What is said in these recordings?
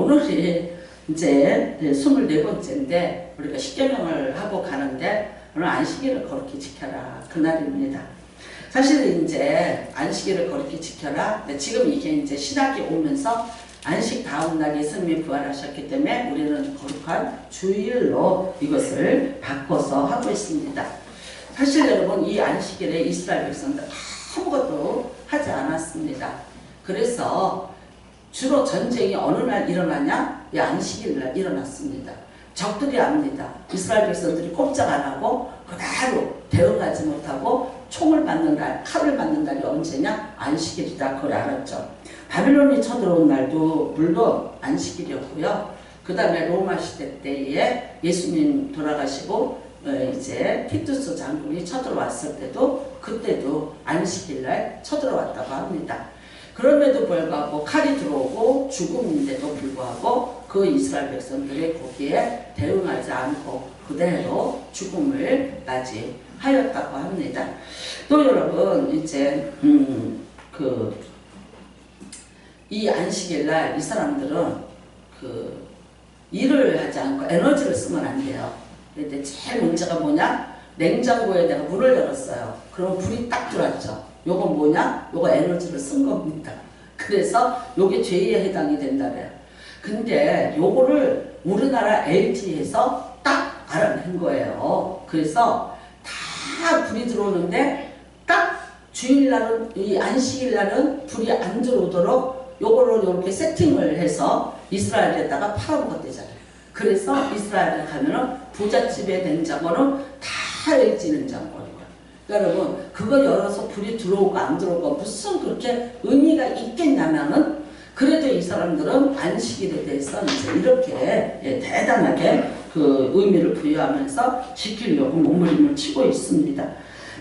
오늘이 이제 24번째인데 우리가 십계명을 하고 가는데 오늘 안식일을 거룩히 지켜라 그날입니다. 사실 이제 안식일을 거룩히 지켜라. 지금 이게 이제 신학이 오면서 안식 다음 날 예수님이 부활하셨기 때문에 우리는 거룩한 주일로 이것을 바꿔서 하고 있습니다. 사실 여러분 이 안식일에 이스라엘 백성들 아무것도 하지 않았습니다. 그래서 주로 전쟁이 어느 날 일어나냐? 이 안식일 날 일어났습니다. 적들이 압니다. 이스라엘 백성들이 꼼짝 안 하고 그대로 대응하지 못하고 총을 맞는 날, 칼을 맞는 날이 언제냐? 안식일이다. 그걸 알았죠. 바빌론이 쳐들어온 날도 물론 안식일이었고요. 그 다음에 로마 시대 때에 예수님 돌아가시고 이제 티투스 장군이 쳐들어왔을 때도 그때도 안식일 날 쳐들어왔다고 합니다. 그럼에도 불구하고 칼이 들어오고 죽음인데도 불구하고 그 이스라엘 백성들이 거기에 대응하지 않고 그대로 죽음을 맞이하였다고 합니다. 또 여러분 이제 이 안식일 날 이 사람들은 일을 하지 않고 에너지를 쓰면 안 돼요. 근데 제일 문제가 뭐냐? 냉장고에 내가 문을 열었어요. 그럼 불이 딱 들어왔죠. 요거 뭐냐? 요거 에너지를 쓴 겁니다. 그래서 요게 죄에 해당이 된다래요. 근데 요거를 우리나라 LT에서 딱 알아낸 거예요. 그래서 다 불이 들어오는데 딱 주일날은 이 안식일날은 불이 안 들어오도록 요거를 이렇게 세팅을 해서 이스라엘에다가 팔아먹었대잖아요. 그래서 이스라엘에 가면은 부잣집의 냉장고는 다 LG 냉장고예요. 여러분 그거 열어서 불이 들어오고 안 들어오고 무슨 그렇게 의미가 있겠냐면은 그래도 이 사람들은 안식일에 대해서 이제 이렇게 대단하게 그 의미를 부여하면서 지키려고 몸부림을 치고 있습니다.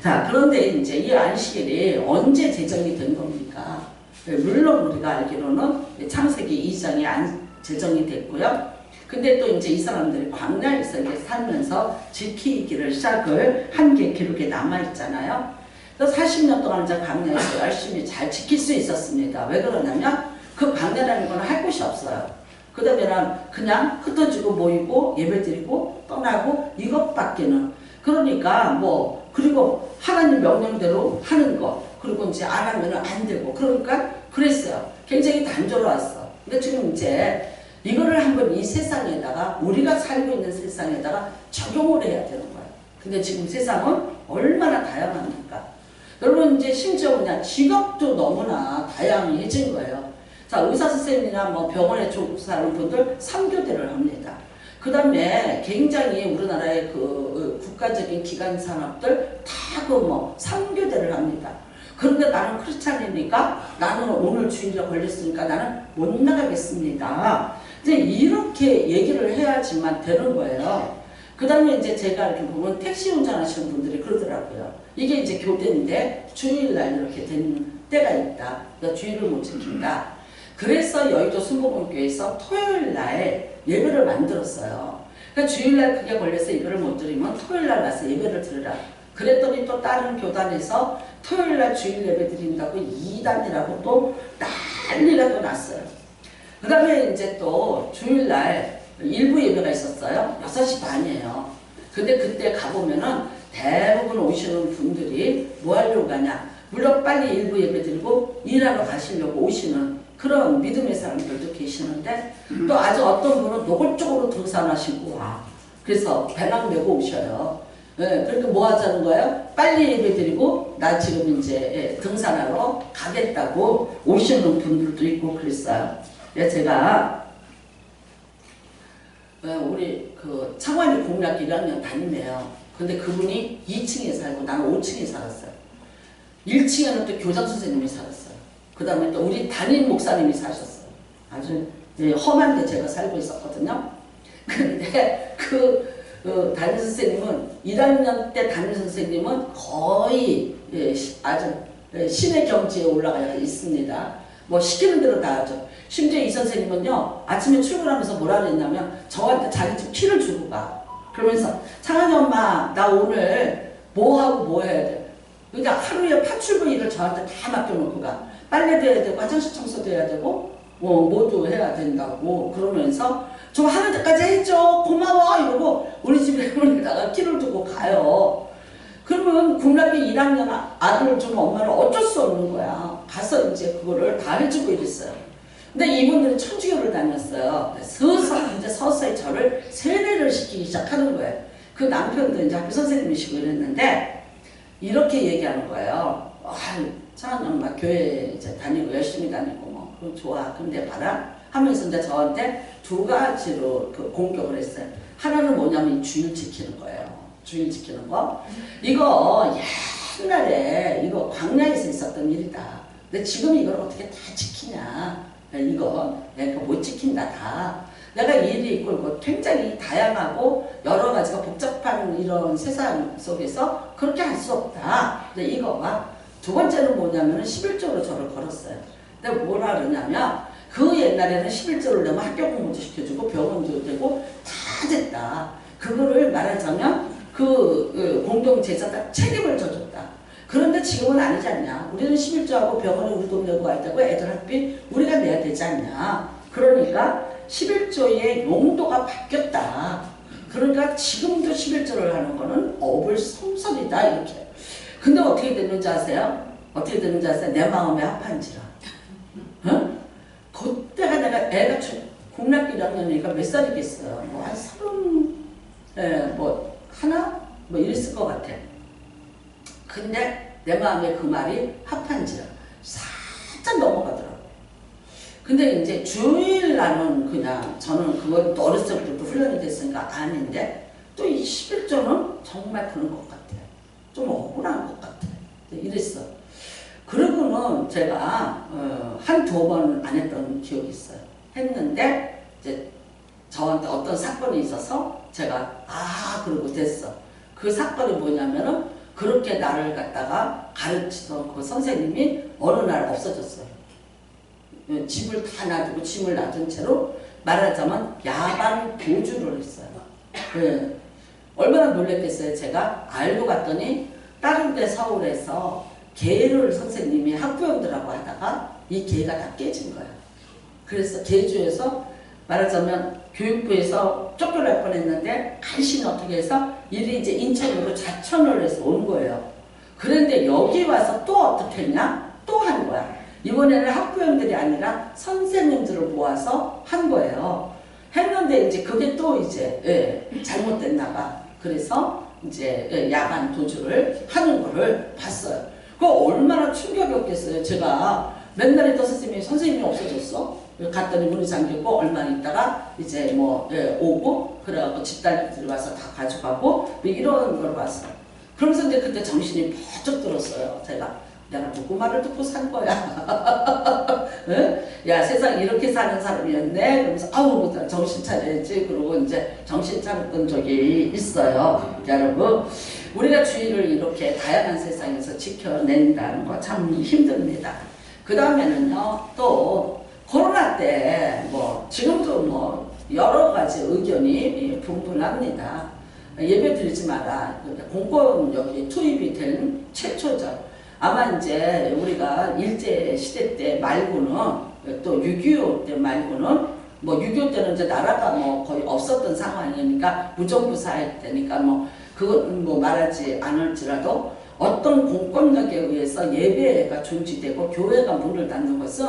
자, 그런데 이제 이 안식일이 언제 제정이 된 겁니까? 물론 우리가 알기로는 창세기 2장에 제정이 됐고요. 근데 또 이제 이 사람들이 광야에서 살면서 지키기를 시작을 한 게 기록에 남아있잖아요. 그래서 40년 동안 이제 광야에서 열심히 잘 지킬 수 있었습니다. 왜 그러냐면 그 광야라는 건 할 곳이 없어요. 그 다음에는 그냥 흩어지고 모이고 예배드리고 떠나고 이것밖에는 그러니까 뭐 그리고 하나님 명령대로 하는 거 그리고 이제 안 하면 안 되고 그러니까 그랬어요. 굉장히 단조로웠어. 근데 지금 이제 이거를 한번 이 세상에다가 우리가 살고 있는 세상에다가 적용을 해야 되는 거예요. 근데 지금 세상은 얼마나 다양합니까? 여러분 이제 심지어 그냥 직업도 너무나 다양해진 거예요. 자, 의사 선생님이나 뭐 병원에 종사하는 분들 3교대를 합니다. 그 다음에 굉장히 우리나라의 그 국가적인 기관 산업들 다 그 뭐 3교대를 합니다. 그런데 나는 크리스찬이니까 나는 오늘 주일에 걸렸으니까 나는 못 나가겠습니다. 이제 이렇게 얘기를 해야지만 되는 거예요. 그 다음에 이제 제가 이렇게 보면 택시 운전하시는 분들이 그러더라고요. 이게 이제 교대인데 주일날 이렇게 된 때가 있다. 그러니까 주일을 못 지킨다. 그래서 여의도 순복음교회에서 토요일날 예배를 만들었어요. 그러니까 주일날 그게 걸려서 예배를 못 드리면 토요일날 와서 예배를 드리라. 그랬더니 또 다른 교단에서 토요일날 주일 예배 드린다고 이단이라고 또 난리가 또 났어요. 그 다음에 이제 또 주일날 일부 예배가 있었어요. 6시 반이에요. 근데 그때 가보면은 대부분 오시는 분들이 뭐 하려고 가냐. 물론 빨리 일부 예배 드리고 일하러 가시려고 오시는 그런 믿음의 사람들도 계시는데 또 아주 어떤 분은 노골적으로 등산하시고 와. 그래서 배낭 메고 오셔요. 네, 그러니까 뭐 하자는 거예요? 빨리 예배 드리고 나 지금 이제 등산하러 가겠다고 오시는 분들도 있고 그랬어요. 제가 우리 그 창원이 공략 1학년 담임이에요. 근데 그분이 2층에 살고 나는 5층에 살았어요. 1층에는 또 교장 선생님이 살았어요. 그 다음에 또 우리 담임 목사님이 사셨어요. 아주 험한데 제가 살고 있었거든요. 근데 그 담임 선생님은 1학년 때 담임 선생님은 거의 아주 신의 경지에 올라가 있습니다. 뭐 시키는 대로 다 하죠. 심지어 이 선생님은요 아침에 출근하면서 뭐라 그랬냐면 저한테 자기 집 키를 주고 가. 그러면서 창환이 엄마 나 오늘 뭐 하고 뭐 해야 돼. 그러니까 하루에 파출부 일을 저한테 다 맡겨놓고 가. 빨래도 해야 되고 화장실 청소도 해야 되고 모두 해야 된다고 그러면서 좀 하는 데까지 해줘 고마워 이러고 우리 집에 문에다가 키를 두고 가요. 그러면 국락기 1학년 아들을 준 엄마는 어쩔 수 없는 거야. 가서 이제 그거를 다 해주고 이랬어요. 근데 이분들은 천주교를 다녔어요. 이제 서서히 저를 세례를 시키기 시작하는 거예요. 그 남편도 이제 학교 선생님이시고 이랬는데 이렇게 얘기하는 거예요. 사랑하는 엄마 교회 이제 다니고 열심히 다니고 뭐 그럼 좋아. 근데 봐라 하면서 이제 저한테 두 가지로 그 공격을 했어요. 하나는 뭐냐면 주일 지키는 거예요. 주일 지키는 거. 이거 옛날에 이거 광야에서 있었던 일이다. 근데 지금 이걸 어떻게 다 지키냐. 이거 내가 못 지킨다 다. 내가 일이 있고 굉장히 다양하고 여러 가지가 복잡한 이런 세상 속에서 그렇게 할 수 없다. 근데 이거가 두 번째는 뭐냐면 11조로 저를 걸었어요. 근데 뭐라 그러냐면 그 옛날에는 11조를 내면 학교 공부도 시켜주고 병원도 되고 다 됐다. 그거를 말하자면 그 공동제사가 책임을 져줬다. 그런데 지금은 아니지 않냐. 우리는 11조하고 병원에 우리 돈 내고 할 때고 애들 학비 우리가 내야 되지 않냐. 그러니까 11조의 용도가 바뀌었다. 그러니까 지금도 11조를 하는 거는 어불성설이다 이렇게. 근데 어떻게 됐는지 아세요? 어떻게 됐는지 아세요? 내 마음에 합한지라. 어? 그때가 내가 애가 국락기 1학년이니까 몇 살이겠어요? 뭐 한 30, 뭐 하나? 뭐 이랬을 것 같아. 근데 내 마음에 그 말이 합한지라. 살짝 넘어가더라고. 근데 이제 주일날은 그냥 저는 그걸 또 어렸을 때부터 훈련이 됐으니까 아는데 또 이 11조는 정말 그런 것 같아요. 좀 억울한 것 같아요. 이랬어. 그러고는 제가 한두 번 안 했던 기억이 있어요. 했는데 이제 저한테 어떤 사건이 있어서 제가 그러고 됐어. 그 사건이 뭐냐면은 그렇게 나를 갖다가 가르치던 그 선생님이 어느 날 없어졌어요. 집을 다 놔두고 짐을 놔둔 채로 말하자면 야간 도주를 했어요. 네. 얼마나 놀랬겠어요. 제가 알고 봤더니 다른 데 서울에서 개를 선생님이 학부형들하고 하다가 이 개가 다 깨진 거예요. 그래서 개주에서 말하자면 교육부에서 쫓겨날 뻔했는데 간신히 어떻게 해서 일이 이제 인천으로 자천을 해서 온 거예요. 그런데 여기 와서 또 어떻게 했냐? 또 한 거야. 이번에는 학부형들이 아니라 선생님들을 모아서 한 거예요. 했는데 이제 그게 또 이제 잘못됐나 봐. 그래서 이제 야간 도주를 하는 거를 봤어요. 그거 얼마나 충격이었겠어요. 제가 맨날 했던 선생님이 없어졌어. 갔더니 문이 잠겼고 얼마 있다가 이제 뭐 오고 그래갖고 집단들이 와서 다 가져가고 이런 걸 봤어요. 그러면서 이제 그때 정신이 번쩍 들었어요. 내가 누구 말을 듣고 산 거야. 야 세상 이렇게 사는 사람이었네. 그러면서 정신 차려야지. 그러고 이제 정신 차렸던 적이 있어요. 여러분 우리가 주의를 이렇게 다양한 세상에서 지켜낸다는 거 참 힘듭니다. 그 다음에는요 또 코로나 때 뭐 지금도 뭐 여러 가지 의견이 분분합니다. 예배 드리지 마라. 공권력이 투입이 된 최초죠. 아마 이제 우리가 일제시대 때 말고는 또 6.25 때 말고는 뭐 6.25 때는 이제 나라가 뭐 거의 없었던 상황이니까 무정부 사회 때니까 뭐 그건 뭐 말하지 않을지라도 어떤 공권력에 의해서 예배가 중지되고 교회가 문을 닫는 것은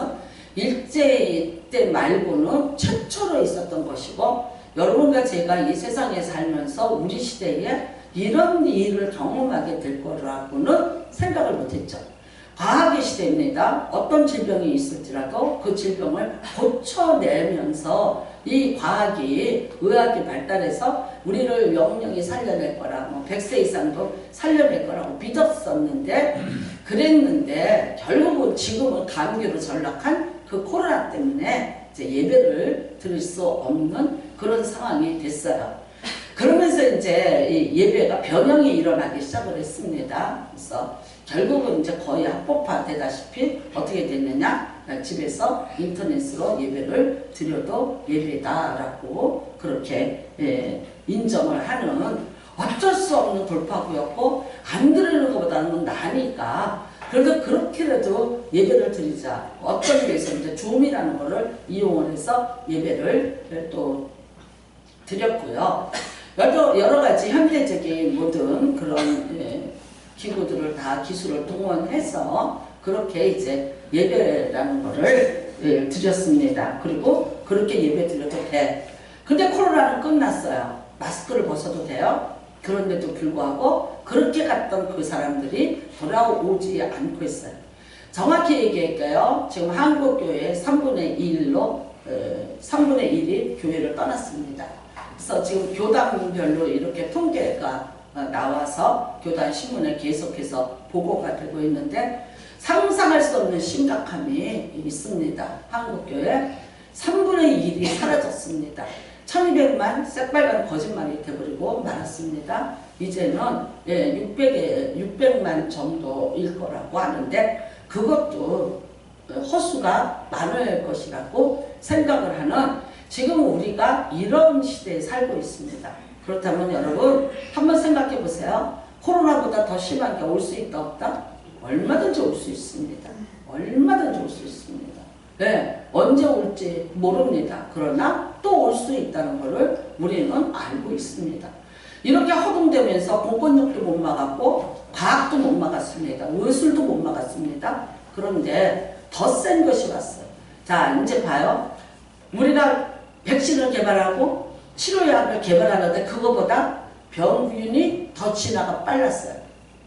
일제 때 말고는 최초로 있었던 것이고 여러분과 제가 이 세상에 살면서 우리 시대에 이런 일을 경험하게 될 거라고는 생각을 못했죠. 과학의 시대입니다. 어떤 질병이 있을지라도 그 질병을 고쳐내면서 이 과학이 의학이 발달해서 우리를 영영히 살려낼 거라 뭐 100세 이상도 살려낼 거라고 믿었었는데 그랬는데 결국은 지금은 감기로 전락한 그 코로나 때문에 이제 예배를 드릴 수 없는 그런 상황이 됐어요. 그러면서 이제 이 예배가 변형이 일어나기 시작을 했습니다. 그래서 결국은 이제 거의 합법화 되다시피 어떻게 됐느냐? 집에서 인터넷으로 예배를 드려도 예배다라고 그렇게 인정을 하는 어쩔 수 없는 돌파구였고 안 드리는 것보다는 나으니까 그래서 그렇게라도 예배를 드리자. 어떤 데서 이제 줌이라는 거를 이용을 해서 예배를 또 드렸고요. 여러 가지 현대적인 모든 그런 기구들을 다 기술을 동원해서 그렇게 이제 예배라는 거를 드렸습니다. 그리고 그렇게 예배 드려도 돼. 근데 코로나는 끝났어요. 마스크를 벗어도 돼요. 그런데도 불구하고 그렇게 갔던 그 사람들이 돌아오지 않고 있어요. 정확히 얘기할까요? 지금 한국교회 3분의 1이 교회를 떠났습니다. 그래서 지금 교단별로 이렇게 통계가 나와서 교단 신문에 계속해서 보고가 되고 있는데 상상할 수 없는 심각함이 있습니다. 한국교회 3분의 1이 사라졌습니다. 1200만 새빨간 거짓말이 돼버리고 말았습니다. 이제는 600만 정도일 거라고 하는데 그것도 허수가 많을 것이라고 생각을 하는 지금 우리가 이런 시대에 살고 있습니다. 그렇다면 여러분 한번 생각해 보세요. 코로나보다 더 심한 게 올 수 있다 없다? 얼마든지 올 수 있습니다. 얼마든지 올 수 있습니다. 네, 언제 올지 모릅니다. 그러나 또 올 수 있다는 것을 우리는 알고 있습니다. 이렇게 허둥대면서 공권력도 못 막았고 과학도 못 막았습니다. 의술도 못 막았습니다. 그런데 더 센 것이 왔어요. 자, 이제 봐요. 우리가 백신을 개발하고 치료약을 개발하는데 그거보다 병균이 더 진화가 빨랐어요.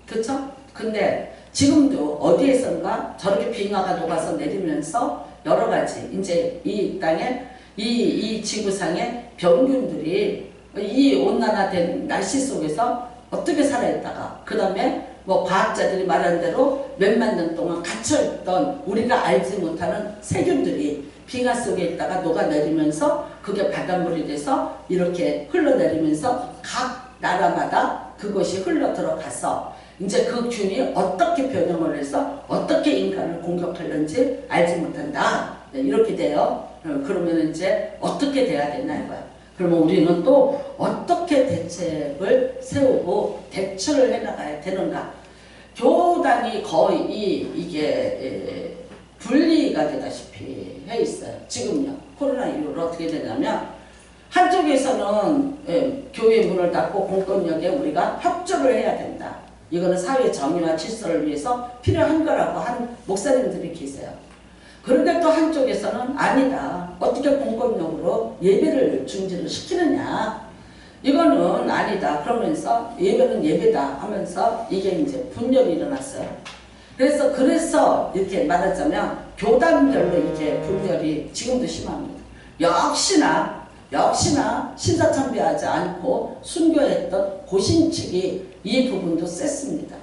그렇죠? 근데 지금도 어디에선가 저렇게 빙하가 녹아서 내리면서 여러 가지 이제 이 땅에 이 지구상의 병균들이 이 온난화된 날씨 속에서 어떻게 살아있다가 그 다음에 뭐 과학자들이 말한 대로 몇만 년 동안 갇혀있던 우리가 알지 못하는 세균들이 빙하 속에 있다가 녹아내리면서 그게 바닷물이 돼서 이렇게 흘러내리면서 각 나라마다 그것이 흘러 들어가서 이제 그 균이 어떻게 변형을 해서 어떻게 인간을 공격하는지 알지 못한다. 이렇게 돼요. 그러면 이제 어떻게 돼야 되나 이거야. 그러면 우리는 또 어떻게 대책을 세우고 대처를 해나가야 되는가. 교단이 거의 이게 분리가 되다시피 해 있어요. 지금요. 코로나 이후로 어떻게 되냐면 한쪽에서는 교회 문을 닫고 공권력에 우리가 협조를 해야 된다. 이거는 사회 정의와 질서를 위해서 필요한 거라고 한 목사님들이 계세요. 그런데 또 한쪽에서는 아니다. 어떻게 공권력으로 예배를 중지를 시키느냐. 이거는 아니다. 그러면서 예배는 예배다 하면서 이게 이제 분열이 일어났어요. 그래서 이렇게 말하자면 교단별로 이렇게 분열이 지금도 심합니다. 역시나 신사참배하지 않고 순교했던 고신측이 이 부분도 셌습니다.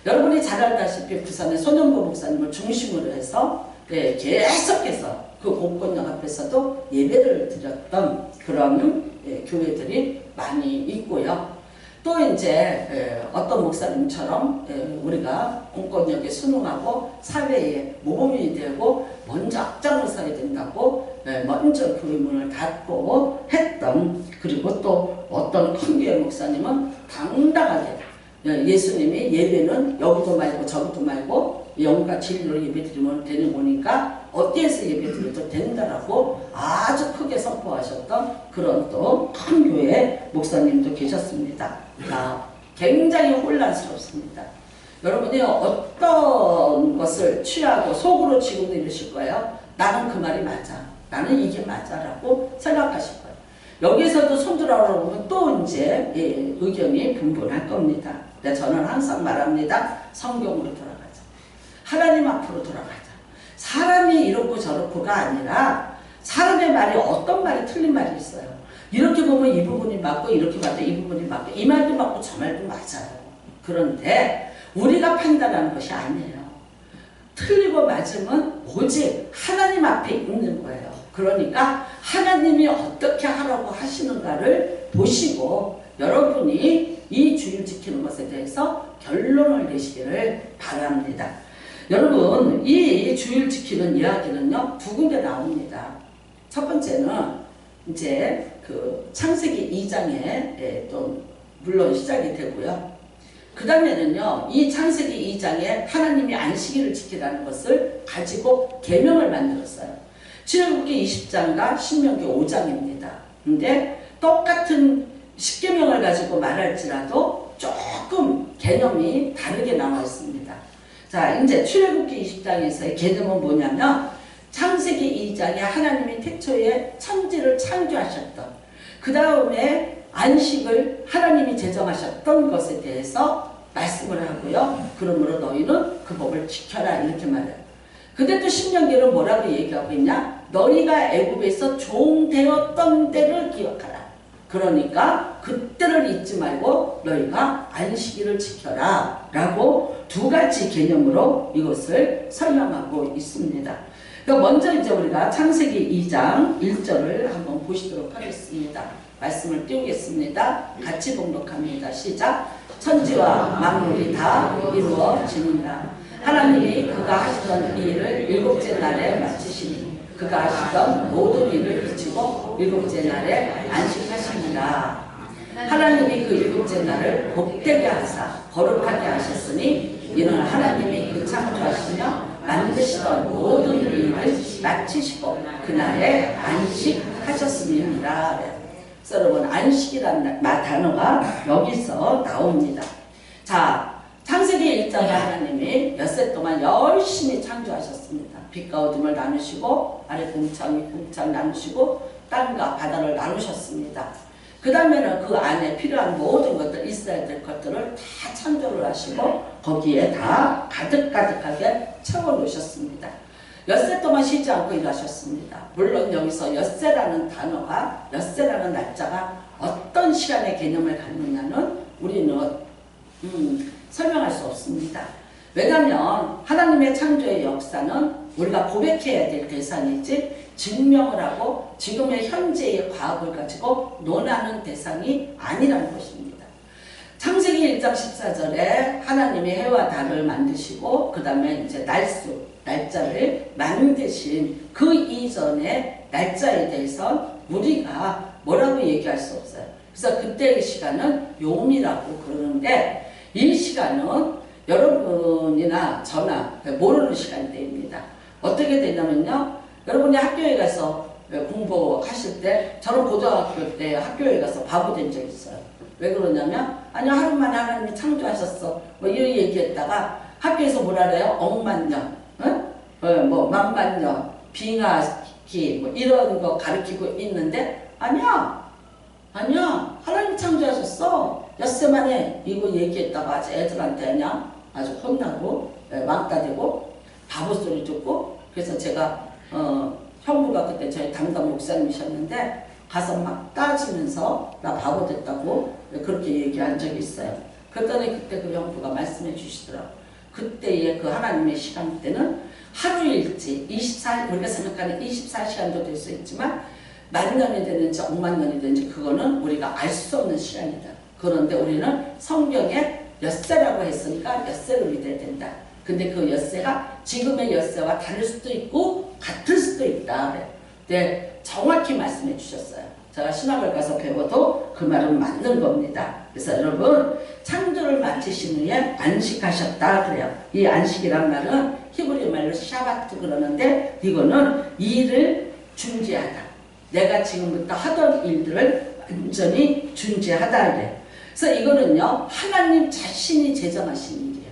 여러분이 잘 알다시피 부산의 손영보 목사님을 중심으로 해서 계속해서 그 공권력 앞에서도 예배를 드렸던 그런 교회들이 많이 있고요. 또 이제 어떤 목사님처럼 우리가 공권력에 순응하고 사회에 모범이 되고 먼저 앞장을 서야 된다고 먼저 교회 문을 닫고 했던, 그리고 또 어떤 큰 교회 목사님은 당당하게 예수님이 예배는 여기도 말고 저기도 말고 영과 진리로 예배 드리면 되는 거니까 어디에서 예배 드려도 된다라고 아주 크게 선포하셨던 그런 또 큰 교회 목사님도 계셨습니다. 굉장히 혼란스럽습니다. 여러분이 어떤 것을 취하고 속으로 지고 이러실 거예요. 나는 그 말이 맞아. 나는 이게 맞아라고 생각하실 거예요. 여기서도 손들어보면 보면 또 이제 의견이 분분할 겁니다. 근데 저는 항상 말합니다. 성경으로 돌아가자. 하나님 앞으로 돌아가자. 사람이 이렇고 저렇고가 아니라 사람의 말이 어떤 말이 틀린 말이 있어요. 이렇게 보면 이 부분이 맞고 이렇게 봐도 이 부분이 맞고 이 말도 맞고 저 말도 맞아요. 그런데 우리가 판단하는 것이 아니에요. 틀리고 맞으면 오직 하나님 앞에 있는 거예요. 그러니까 하나님이 어떻게 하라고 하시는가를 보시고 여러분이 이 주일 지키는 것에 대해서 결론을 내시기를 바랍니다. 여러분, 이 주일 지키는 이야기는요, 두 군데 나옵니다. 첫 번째는 이제 그 창세기 2장에 또 물론 시작이 되고요. 그 다음에는요, 이 창세기 2장에 하나님이 안식일을 지키라는 것을 가지고 계명을 만들었어요. 출애굽기 20장과 신명기 5장입니다. 근데 똑같은 십계명을 가지고 말할지라도 조금 개념이 다르게 나와 있습니다. 자, 이제 출애굽기 20장에서의 개념은 뭐냐면 창세기 2장에 하나님이 태초에 천지를 창조하셨던, 그 다음에 안식을 하나님이 제정하셨던 것에 대해서 말씀을 하고요. 그러므로 너희는 그 법을 지켜라 이렇게 말해요. 근데 또 신명기는 뭐라고 얘기하고 있냐? 너희가 애굽에서 종되었던 때를 기억하라. 그러니까 그때를 잊지 말고 너희가 안식일을 지켜라 라고 두 가지 개념으로 이것을 설명하고 있습니다. 그러니까 먼저 이제 우리가 창세기 2장 1절을 한번 보시도록 하겠습니다. 말씀을 띄우겠습니다. 같이 봉독합니다. 시작. 천지와 만물이 다 이루어지니라. 하나님이 그가 하시던 이 일을 일곱째 날에 마치시니 그가 하시던 모든 일을 그치고 일곱째 날에 안식하시니라. 하나님이 그 일곱째 날을 복되게 하사 거룩하게 하셨으니 이는 하나님이 그 창조하시며 만드시던 모든 일을 마치시고 그날에 안식하셨습니다. 그래서 여러분 안식이라는 단어가 여기서 나옵니다. 자, 창세기 1장에 하나님이 엿새 동안 열심히 창조하셨습니다. 빛과 어둠을 나누시고 아래 궁창 위 궁창 나누시고 땅과 바다를 나누셨습니다. 그 다음에는 그 안에 필요한 모든 것들, 있어야 될 것들을 다 창조를 하시고 거기에 다 가득가득하게 채워놓으셨습니다. 엿새 동안 쉬지 않고 일하셨습니다. 물론 여기서 엿새라는 단어가, 엿새라는 날짜가 어떤 시간의 개념을 갖느냐는 우리는 설명할 수 없습니다. 왜냐하면 하나님의 창조의 역사는 우리가 고백해야 될 대상이지 증명을 하고 지금의 현재의 과학을 가지고 논하는 대상이 아니라는 것입니다. 창세기 1장 14절에 하나님이 해와 달을 만드시고 그 다음에 이제 날짜를 만드신 그 이전의 날짜에 대해서 우리가 뭐라고 얘기할 수 없어요. 그래서 그때의 시간은 용이라고 그러는데 이 시간은 여러분이나 저나 모르는 시간대입니다. 어떻게 되냐면요. 여러분이 학교에 가서 공부하실 때 저는 고등학교 때 학교에 가서 바보 된 적 있어요. 왜 그러냐면 아니 하루 만에 하나님이 창조하셨어 뭐 이런 얘기했다가 학교에서 뭐라 그래요? 억만년 뭐 만만년 빙하기 뭐 이런 거 가르치고 있는데 아니야 하나님 창조하셨어 엿새 만에 이거 얘기했다가 아주 애들한테 그냥 아주 혼나고 왕따 되고 바보 소리 듣고 그래서 제가 형부가 그때 저희 담당 목사님이셨는데 가서 막 따지면서 나 바보 됐다고 그렇게 얘기한 적이 있어요. 그랬더니 그때 그 형부가 말씀해 주시더라고요. 그때의 그 하나님의 시간대는 하루일지 24, 우리가 생각하는 24시간도 될 수 있지만 만년이 되는지 억만 년이 되는지 그거는 우리가 알 수 없는 시간이다. 그런데 우리는 성경에 엿새라고 했으니까 엿새를 믿어야 된다. 근데 그 엿새가 지금의 엿새와 다를 수도 있고 같을 수도 있다. 네, 정확히 말씀해 주셨어요. 제가 신학을 가서 배워도 그 말은 맞는 겁니다. 그래서 여러분 창조를 마치신 후에 안식하셨다 그래요. 이 안식이란 말은 히브리 말로 샤바트 그러는데 이거는 일을 중지하다. 내가 지금부터 하던 일들을 완전히 중지하다 그래요. 그래서 이거는요 하나님 자신이 제정하신 일이에요.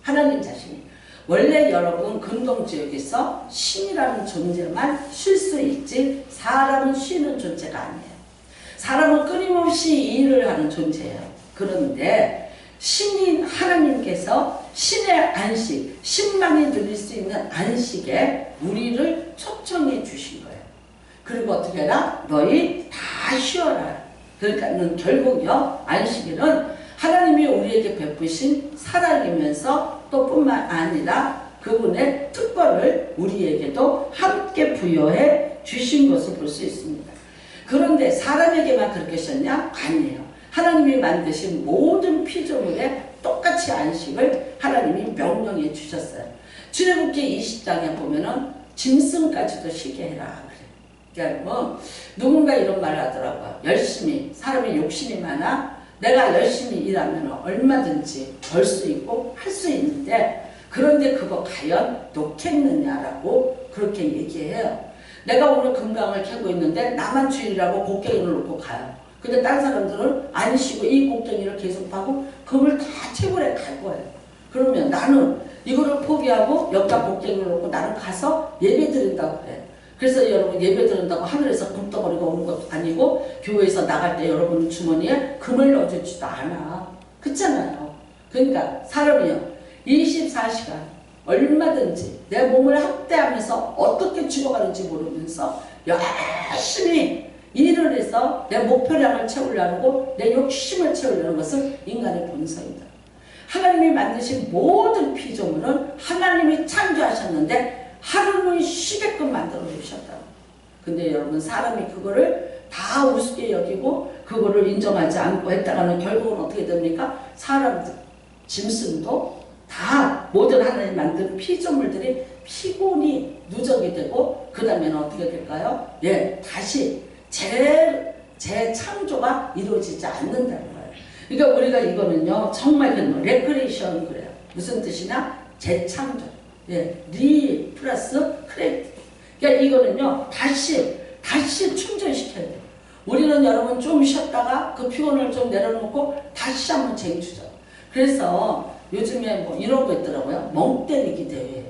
하나님 자신이. 원래 여러분 근동지역에서 신이라는 존재만 쉴 수 있지 사람은 쉬는 존재가 아니에요. 사람은 끊임없이 일을 하는 존재예요. 그런데 신인 하나님께서 신의 안식, 신만이 누릴 수 있는 안식에 우리를 초청해 주신 거예요. 그리고 어떻게 해라? 너희 다 쉬어라. 그러니까 결국요 안식일은 하나님이 우리에게 베푸신 사랑이면서 또 뿐만 아니라 그분의 특권을 우리에게도 함께 부여해 주신 것을 볼 수 있습니다. 그런데 사람에게만 그렇게 하셨냐? 아니에요. 하나님이 만드신 모든 피조물에 똑같이 안식을 하나님이 명령해 주셨어요. 출애굽기 20장에 보면은 짐승까지도 쉬게 해라. 그러니까 뭐 누군가 이런 말을 하더라고요. 열심히 사람이 욕심이 많아 내가 열심히 일하면 얼마든지 벌 수 있고 할 수 있는데 그런데 그거 과연 놓겠느냐라고 그렇게 얘기해요. 내가 오늘 금강을 캐고 있는데 나만 주일이라고 곡괭이를 놓고 가요. 근데 다른 사람들은 안 쉬고 이 곡괭이를 계속 파고 금을 다 채굴해 갈 거예요. 그러면 나는 이거를 포기하고 여기다 곡괭이를 놓고 나는 가서 예배 드린다고 그래. 그래서 여러분 예배 드린다고 하늘에서 금덩어리가 오는 것도 아니고 교회에서 나갈 때 여러분 주머니에 금을 넣어주지도 않아. 그렇잖아요. 그러니까 사람이요. 24시간 얼마든지 내 몸을 학대하면서 어떻게 죽어가는지 모르면서 열심히 일을 해서 내 목표량을 채우려고 내 욕심을 채우려는 것은 인간의 본성이다. 하나님이 만드신 모든 피조물은 하나님이 창조하셨는데 하루는 쉬게끔 만들어 주셨다. 근데 여러분 사람이 그거를 다 우습게 여기고 그거를 인정하지 않고 했다가는 결국은 어떻게 됩니까? 사람들, 짐승도 다 모든 하나님 만든 피조물들이 피곤이 누적이 되고 그 다음에는 어떻게 될까요? 예, 다시 재창조가 이루어지지 않는다는 거예요. 그러니까 우리가 이거는요 정말 레크레이션 그래요. 무슨 뜻이냐? 재창조. 예, 리 플러스 크레이트. 그러니까 이거는요 다시 충전시켜야 돼요. 우리는 여러분 좀 쉬었다가 그 피곤을 좀 내려놓고 다시 한번 재충전. 그래서 요즘에 뭐 이런 거 있더라고요. 멍 때리기 대회.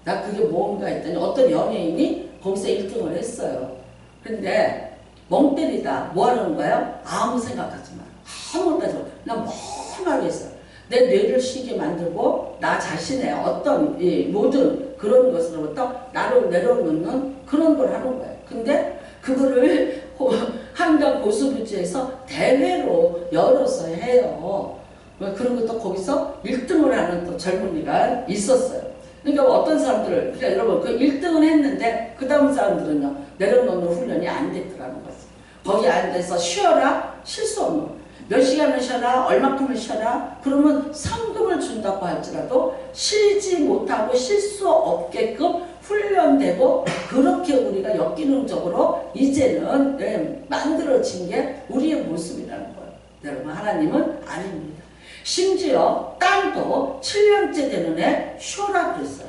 나 그게 뭔가 했더니 어떤 연예인이 거기서 1등을 했어요. 근데 멍 때리다 뭐 하는 거예요? 아무 생각하지 마. 아무것도 하지 마. 나 멍하게 있어. 내 뇌를 쉬게 만들고 나 자신의 어떤 모든 그런 것으로부터 나를 내려놓는 그런 걸 하는 거예요. 근데 그거를 한강 고수부지에서 대회로 열어서 해요. 그리고 또 거기서 1등을 하는 또 젊은이가 있었어요. 그러니까 어떤 사람들을, 그러니까 여러분 그 1등은 했는데 그 다음 사람들은요 내려놓는 훈련이 안 됐더라는 거죠. 거기 앉아서 쉬어라, 쉴 수 없는 몇 시간을 쉬어라, 얼마큼을 쉬어라, 그러면 상금을 준다고 할지라도 쉬지 못하고 쉴 수 없게끔 훈련되고 그렇게 우리가 역기능적으로 이제는 만들어진 게 우리의 모습이라는 거예요. 여러분 하나님은 아닙니다. 심지어 땅도 7년째 되는 애 쉬어라 그랬어요.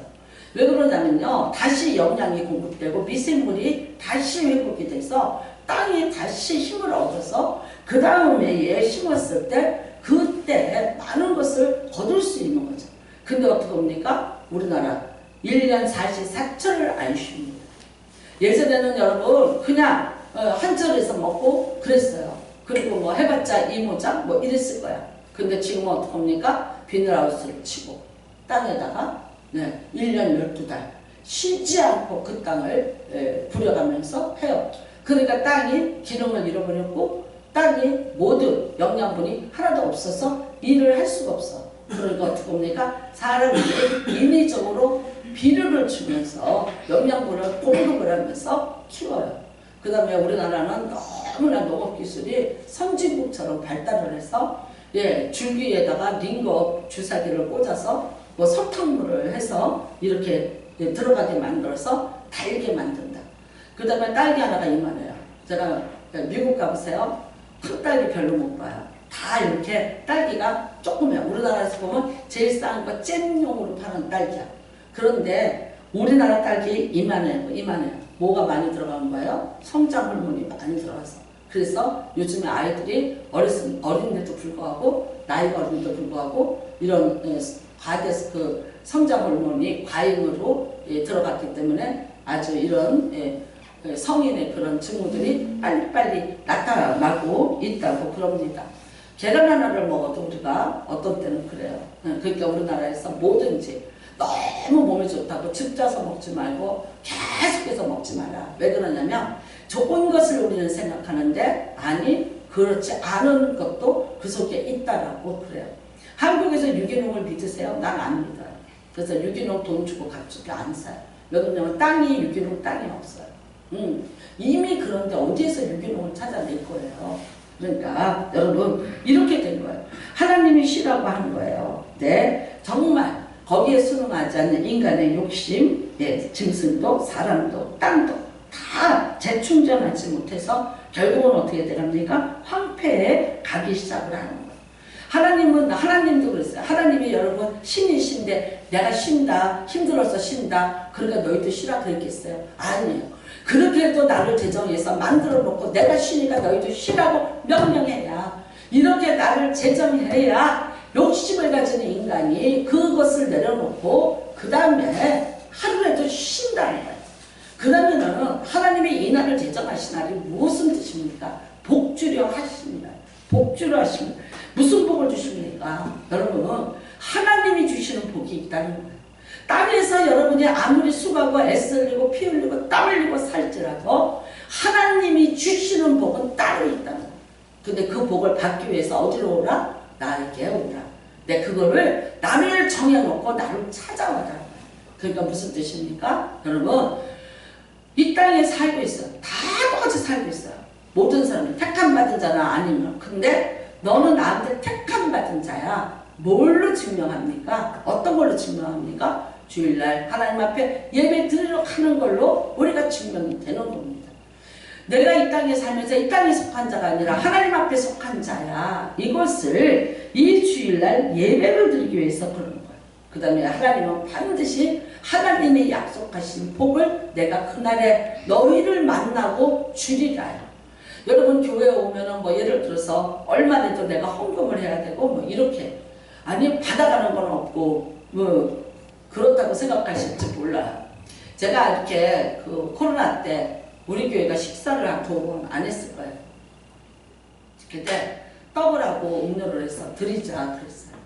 왜 그러냐면요. 다시 영양이 공급되고 미생물이 다시 회복이 돼서 땅이 다시 힘을 얻어서 그 다음에 얘 심었을 때 그때 많은 것을 거둘 수 있는 거죠. 근데 어떻게 봅니까? 우리나라 1년 44철을 안 쉽니다. 예전에는 여러분 그냥 한철에서 먹고 그랬어요. 그리고 뭐 해봤자 이모작 뭐 이랬을 거야. 근데 지금은 어떻게 합니까? 비닐하우스를 치고 땅에다가 1년 12달 쉬지 않고 그 땅을 부려가면서 해요. 그러니까 땅이 기능을 잃어버렸고 땅이 모든 영양분이 하나도 없어서 일을 할 수가 없어. 그러니까 어떻게 합니까? 사람이 인위적으로 비료를 주면서 영양분을 공급을 하면서 키워요. 그 다음에 우리나라는 너무나 농업기술이 선진국처럼 발달을 해서 줄기에다가 링거 주사기를 꽂아서 뭐 설탕물을 해서 이렇게 들어가게 만들어서 달게 만든다. 그 다음에 딸기 하나가 이만해요. 제가 미국 가보세요. 큰 딸기 별로 못 봐요. 다 이렇게 딸기가 조금해요. 우리나라에서 보면 제일 싼 거 잼용으로 파는 딸기야. 그런데 우리나라 딸기 이만해요. 뭐가 많이 들어간 거예요? 성장 호르몬이 많이 들어가서. 그래서 요즘에 아이들이 어린데도 불구하고 나이가 어린데도 불구하고 이런 그 성장 호르몬이 과잉으로 들어갔기 때문에 아주 이런 성인의 그런 증후들이 빨리빨리 나타나고 있다고 그럽니다. 계란 하나를 먹어도 우리가 어떤 때는 그래요. 그러니까 우리나라에서 뭐든지 너무 몸에 좋다고 집 짜서 먹지 말고 계속해서 먹지 마라. 왜 그러냐면 좋은 것을 우리는 생각하는데 아니 그렇지 않은 것도 그 속에 있다라고 그래요. 한국에서 유기농을 믿으세요? 난 안 믿어요. 그래서 유기농 돈 주고 가축이 안 사요. 왜 그러냐면 땅이 유기농 땅이 없어요. 이미 그런데 어디에서 유기농을 찾아낼 거예요. 그러니까 여러분 이렇게 된 거예요. 하나님이 쉬라고 하는 거예요. 네, 정말 거기에 순응하지 않는 인간의 욕심, 짐승도 사람도 땅도 다 재충전하지 못해서 결국은 어떻게 되랍니까? 황폐에 가기 시작을 하는 거예요. 하나님도 그랬어요. 하나님이 여러분 신이신데 내가 쉰다, 힘들어서 쉰다, 그러니까 너희도 쉬라 그랬겠어요? 아니에요. 그렇게 해도 나를 제정해서 만들어 놓고 내가 쉬니까 너희도 쉬라고 명령해야, 이렇게 나를 제정해야 욕심을 가진 인간이 그것을 내려놓고 그 다음에 하루라도 쉰다는 거예요. 그러면은 하나님의 이 날을 제정하신 날이 무슨 뜻입니까? 복주려 하십니다. 복주려 하십니다. 무슨 복을 주십니까? 여러분, 하나님이 주시는 복이 있다는 거예요. 땅에서 여러분이 아무리 수고하고 애쓰고 피 흘리고 땀 흘리고 살지라도 하나님이 주시는 복은 따로 있다는 거예요. 근데 그 복을 받기 위해서 어디로 오라? 나에게 오라. 내 그거를 나를 정해놓고 나를 찾아와라. 그러니까 무슨 뜻입니까? 여러분, 이 땅에 살고 있어요. 다 똑같이 살고 있어요. 모든 사람이 택함 받은 자나 아니면. 근데 너는 나한테 택함 받은 자야. 뭘로 증명합니까? 어떤 걸로 증명합니까? 주일날 하나님 앞에 예배 드리러 가는 걸로 우리가 증명이 되는 겁니다. 내가 이 땅에 살면서 이 땅에 속한 자가 아니라 하나님 앞에 속한 자야. 이것을 이 주일날 예배를 드리기 위해서 그러는 거예요. 그 다음에 하나님은 반드시 하나님의 약속하신 복을 내가 그날에 너희를 만나고 주리라요. 여러분 교회에 오면은 뭐 예를 들어서 얼마 내도 내가 헌금을 해야 되고 뭐 이렇게, 아니 받아가는 건 없고 뭐 그렇다고 생각하실지 몰라요. 제가 이렇게 그 코로나 때 우리 교회가 식사를 한 2번 안 했을 거예요. 그때 떡을 하고 음료를 해서 드리자 그랬어요.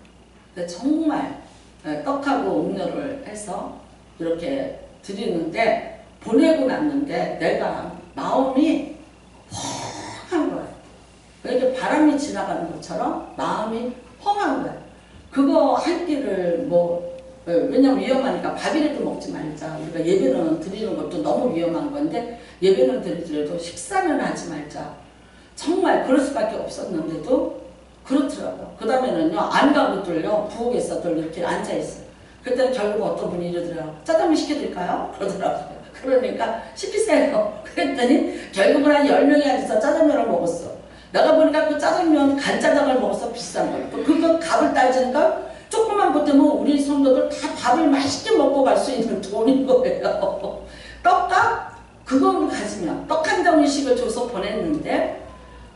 근데 정말 떡하고 음료를 해서 이렇게 드리는데 보내고 났는데 내가 마음이 헝한 거예요. 이렇게 바람이 지나가는 것처럼 마음이 헝한 거예요. 그거 할 길을 뭐 왜냐면 위험하니까 밥이라도 먹지 말자. 우리가 예배는 드리는 것도 너무 위험한 건데 예배는 드리더라도 식사는 하지 말자. 정말 그럴 수밖에 없었는데도 그렇더라고요. 그 다음에는요, 안 가고들요, 부엌에서들 이렇게 앉아있어요. 그때 결국 어떤 분이 이러더라고요. 짜장면 시켜드릴까요? 그러더라고요. 그러니까 시키세요. 그랬더니 결국은 한 10명이 앉아서 짜장면을 먹었어. 내가 보니까 그 짜장면, 간짜장을 먹어서 비싼 거예요. 그거 값을 따지니까 조금만 보태면 우리 성도들 다 밥을 맛있게 먹고 갈 수 있는 돈인 거예요. 떡값? 그거 가지면 떡 한 덩이씩을 줘서 보냈는데,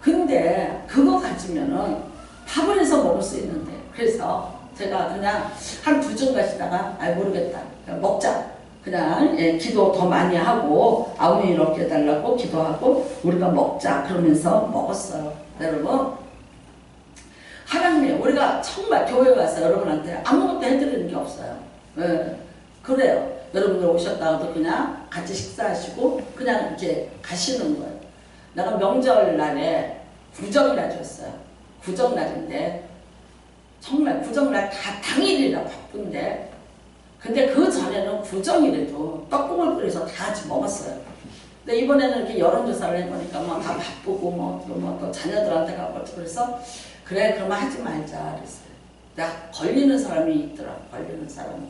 근데 그거 가지면은 밥을 해서 먹을 수 있는데, 그래서 제가 그냥 한 2점 가시다가 모르겠다, 그냥 먹자. 그냥 기도 더 많이 하고 아무 일 없게 해달라고 기도하고 우리가 먹자 그러면서 먹었어요. 여러분, 하나님이 우리가 정말 교회 와서 여러분한테 아무것도 해드리는 게 없어요. 그래요. 여러분들 오셨다가도 그냥 같이 식사하시고 그냥 이렇게 가시는 거예요. 내가 명절날에 구정날이었어요. 구정날인데 정말 구정날 다 당일이라 바쁜데, 근데 그 전에는 구정일에도 떡국을 끓여서 다 같이 먹었어요. 근데 이번에는 이렇게 여론조사를 해보니까 뭐 다 바쁘고 또 자녀들한테 가고 그래서 그래 그러면 하지 말자 그랬어요. 내가 걸리는 사람이 있더라고, 걸리는 사람.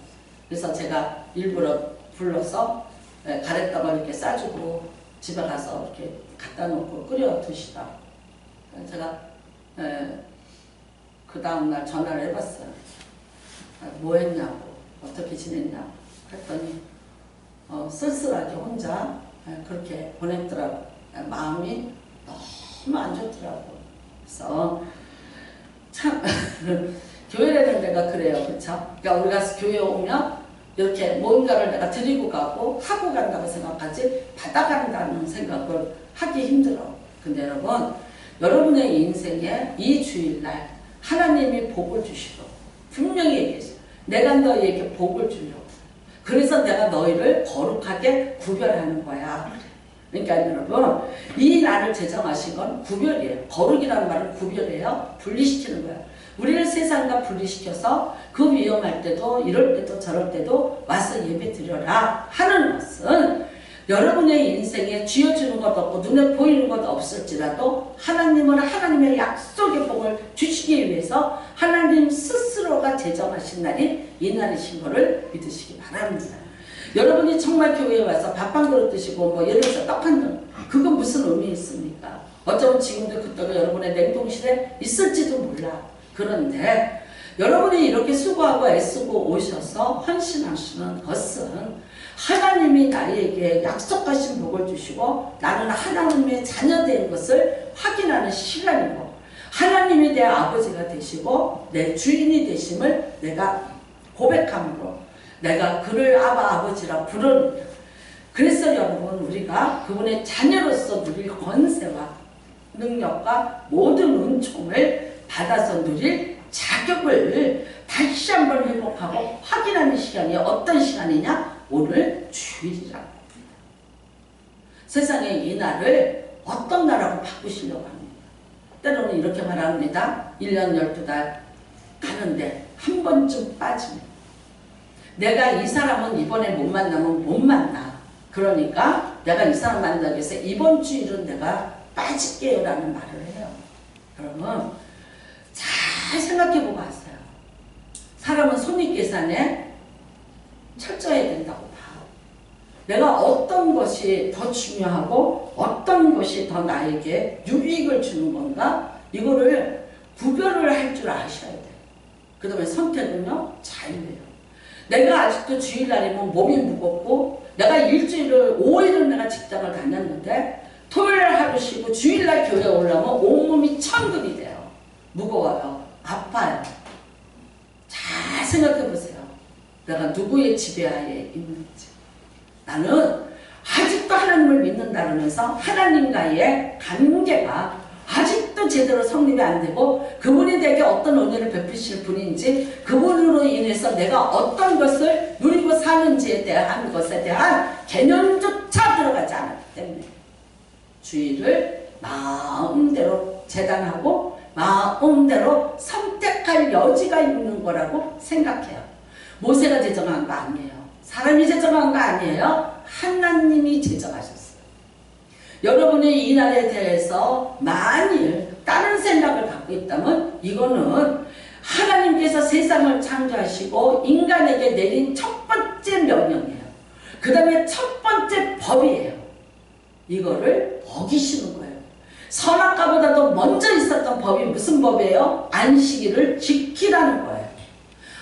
그래서 제가 일부러 불러서 가래떡을 이렇게 싸주고 집에 가서 이렇게 갖다 놓고 끓여 드시라. 제가 그 다음날 전화를 해봤어요. 뭐 했냐고, 어떻게 지냈냐고 했더니 쓸쓸하게 혼자 그렇게 보냈더라고. 마음이 너무 안 좋더라고. 그래서 참 교회라는 데가 그래요. 그렇죠? 그러니까 우리가 교회에 오면 이렇게 뭔가를 내가 드리고 가고 하고 간다고 생각하지 받아간다는 생각을 하기 힘들어. 근데 여러분, 여러분의 인생에 이 주일날 하나님이 복을 주시고 분명히 얘기했어요. 내가 너희에게 복을 주려고. 그래서 내가 너희를 거룩하게 구별하는 거야. 그러니까 여러분, 이 날을 제정하신 건 구별이에요. 거룩이라는 말은 구별이에요. 분리시키는 거야. 우리를 세상과 분리시켜서 그 위험할 때도 이럴 때도 저럴 때도 와서 예배 드려라 하는 것은 여러분의 인생에 쥐어주는 것 없고 눈에 보이는 것 없을지라도 하나님은 하나님의 약속의 복을 주시기 위해서 하나님 스스로가 제정하신 날이 이 날이신 것을 믿으시기 바랍니다. 여러분이 정말 교회에 와서 밥 한 그릇 드시고 뭐 예를 들어서 떡 한 등, 그건 무슨 의미 있습니까? 어쩌면 지금도 그 떡이 여러분의 냉동실에 있을지도 몰라. 그런데 여러분이 이렇게 수고하고 애쓰고 오셔서 헌신하시는 것은 하나님이 나에게 약속하신 복을 주시고 나는 하나님의 자녀된 것을 확인하는 시간이고 하나님이 내 아버지가 되시고 내 주인이 되심을 내가 고백함으로 내가 그를 아버지라 부릅니다. 그래서 여러분 우리가 그분의 자녀로서 누릴 권세와 능력과 모든 은총을 받아서 누릴 자격을 다시 한번 회복하고 확인하는 시간이 어떤 시간이냐? 오늘 주일이라고 합니다. 세상의 이 날을 어떤 날하고 바꾸시려고 합니다. 때로는 이렇게 말합니다. 1년 12달 가는데 한 번쯤 빠지면 내가 이 사람은 이번에 못 만나면 못 만나. 그러니까 내가 이 사람 만나기 위해서 이번 주일은 내가 빠질게요 라는 말을 해요. 그러면 잘 생각해보고 하세요. 사람은 손익계산에 철저해야 된다고 봐. 내가 어떤 것이 더 중요하고 어떤 것이 더 나에게 유익을 주는 건가 이거를 구별을 할 줄 아셔야 돼요. 그 다음에 선택은요 자유예요. 내가 아직도 주일날이면 몸이 무겁고 내가 일주일을 5일을 내가 직장을 다녔는데 토요일 하루 쉬고 주일날 교회에 올라오면 온몸이 천근이 돼요. 무거워요. 아파요. 잘 생각해보세요. 내가 누구의 지배하에 있는지. 나는 아직도 하나님을 믿는다면서 하나님과의 관계가 아직도 제대로 성립이 안 되고 그분이 내게 어떤 은혜를 베푸실 분인지 그분으로 인해서 내가 어떤 것을 누리고 사는지에 대한 것에 대한 개념조차 들어가지 않았기 때문에 주의를 마음대로 재단하고 마음대로 선택할 여지가 있는 거라고 생각해요. 모세가 제정한 거 아니에요. 사람이 제정한 거 아니에요. 하나님이 제정하셨어요. 여러분이 이 날에 대해서 만일 다른 생각을 갖고 있다면 이거는 하나님께서 세상을 창조하시고 인간에게 내린 첫 번째 명령이에요. 그 다음에 첫 번째 법이에요. 이거를 어기시는 거예요. 선악과보다도 먼저 있었던 법이 무슨 법이에요? 안식일을 지키라는 거예요.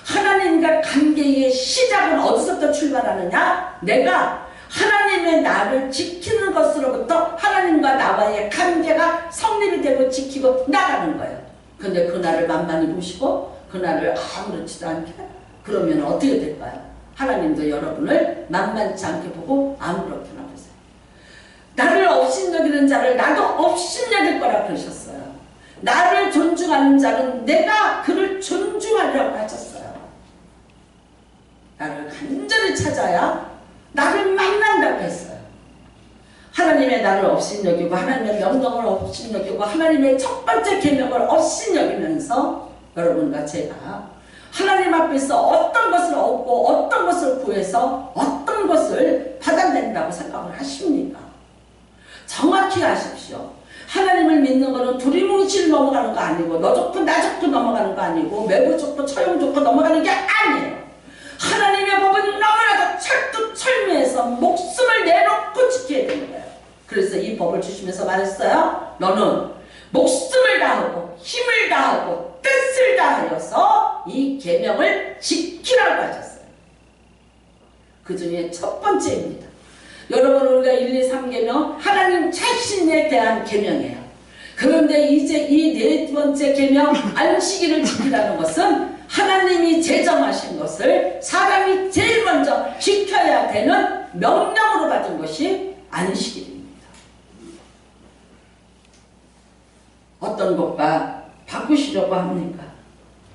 하나님과 관계의 시작은 어디서부터 출발하느냐? 내가 하나님의 나를 지키는 것으로부터 하나님과 나와의 관계가 성립이 되고 지키고 나가는 거예요. 근데 그 날을 만만히 보시고 그 날을 아무렇지도 않게 그러면 어떻게 될까요? 하나님도 여러분을 만만치 않게 보고 아무렇게나 보세요. 나를 업신여기는 자를 나도 업신여길 거라 그러셨어요. 나를 존중하는 자는 내가 그를 존중하려고 하셨어요. 나를 간절히 찾아야 나를 만난다고 했어요. 하나님의 나를 업신여기고 하나님의 명령을 업신여기고 하나님의 첫 번째 계명을 업신여기면서 여러분과 제가 하나님 앞에서 어떤 것을 얻고 어떤 것을 구해서 어떤 것을 받아낸다고 생각을 하십니까? 정확히 아십시오. 하나님을 믿는 것은 두리뭉실 넘어가는 거 아니고 너 좋고 나 좋고 넘어가는 거 아니고 매부 좋고 처용 좋고 넘어가는 게 아니에요. 하나님의 법은 너무나도 철두철미해서 목숨을 내놓고 지켜야 되는 거예요. 그래서 이 법을 주시면서 말했어요. 너는 목숨을 다하고 힘을 다하고 뜻을 다하여서 이 계명을 지키라고 하셨어요. 그 중에 첫 번째입니다. 여러분 우리가 1, 2, 3계명 하나님 자신에 대한 계명이에요. 그런데 이제 이 네 번째 계명 안식일을 지키라는 것은 하나님이 제정하신 것을 사람이 제일 먼저 지켜야 되는 명령으로 받은 것이 안식일입니다. 어떤 것과 바꾸시려고 합니까?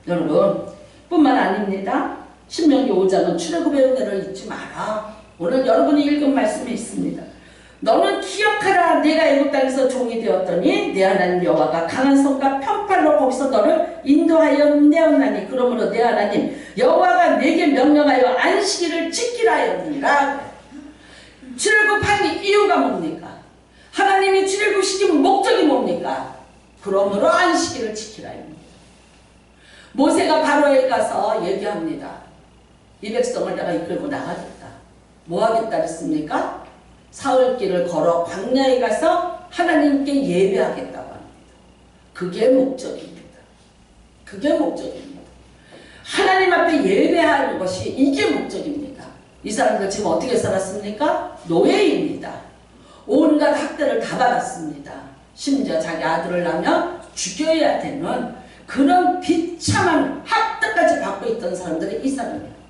여러분 뿐만 아닙니다. 신명기 5장은 출애굽의 은혜를 잊지 마라. 오늘 여러분이 읽은 말씀이 있습니다. 너는 기억하라. 내가 애굽 땅에서 종이 되었더니 내 하나님 여호와가 강한 손과 편팔로 거기서 너를 인도하여 내었나니 그러므로 내 하나님 여호와가 내게 명령하여 안식일을 지키라 하였느니라. 출애굽한 이유가 뭡니까? 하나님이 출애굽시킨 목적이 뭡니까? 그러므로 안식일을 지키라입니다. 모세가 바로에 가서 얘기합니다. 이 백성을 내가 이끌고 나가겠다. 뭐 하겠다 했습니까? 사흘길을 걸어 광야에 가서 하나님께 예배하겠다고 합니다. 그게 목적입니다. 그게 목적입니다. 하나님 앞에 예배하는 것이 이게 목적입니다. 이 사람들 지금 어떻게 살았습니까? 노예입니다. 온갖 학대를 다 받았습니다. 심지어 자기 아들을 낳으면 죽여야 되는 그런 비참한 학대까지 받고 있던 사람들이 이 사람이에요.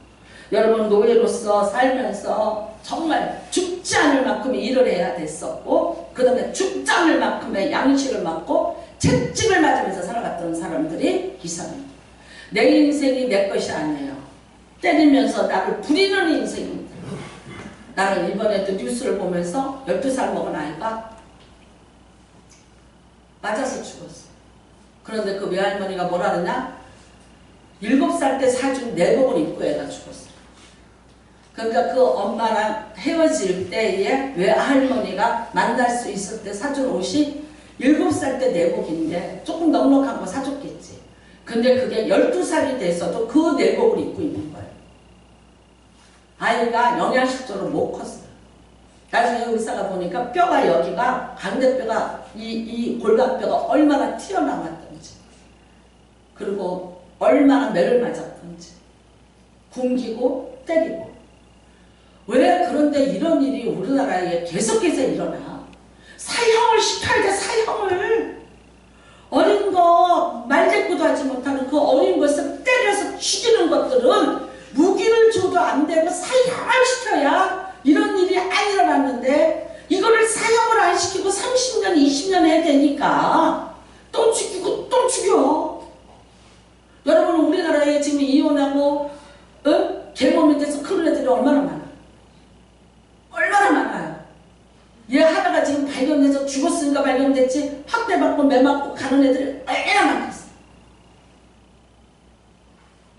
여러분, 노예로서 살면서 정말 죽지 않을 만큼의 일을 해야 됐었고, 그 다음에 죽지 않을 만큼의 양식을 맞고 채찍을 맞으면서 살아갔던 사람들이 이 사람입니다. 내 인생이 내 것이 아니에요. 때리면서 나를 부리는 인생입니다. 나는 이번에도 뉴스를 보면서 12살 먹은 아이가 맞아서 죽었어. 그런데 그 외할머니가 뭐라 그러냐? 7살 때 사준 내복을 입고 애가 죽었어. 그러니까 그 엄마랑 헤어질 때에 외할머니가 만날 수 있을 때 사준 옷이 7살 때 내복인데 조금 넉넉한 거 사줬겠지. 근데 그게 12살이 돼서도 그 내복을 입고 있는 거예요. 아이가 영양실조로 못 컸어요. 나중에 의사가 보니까 뼈가 여기가 광대뼈가 이 골반뼈가 얼마나 튀어나왔던지, 그리고 얼마나 매를 맞았던지, 굶기고 때리고. 왜 그런데 이런 일이 우리나라에 계속해서 일어나? 사형을 시켜야 돼. 사형을. 어린 거 말대꾸도 하지 못하는 그 어린 것을 때려서 죽이는 것들은 무기를 줘도 안 되고 사형을 시켜야 이런 일이 안 일어났는데, 이거를 사형을 안 시키고 30년 20년 해야 되니까 또 죽이고 또 죽여. 여러분, 우리나라에 지금 이혼하고 계몸이 돼서 그런 애들이 얼마나 많아. 얼마나 많아요. 얘 하나가 지금 발견돼서 죽었으니까 발견됐지, 학대받고 매맞고 가는 애들이 얼마나 많겠어.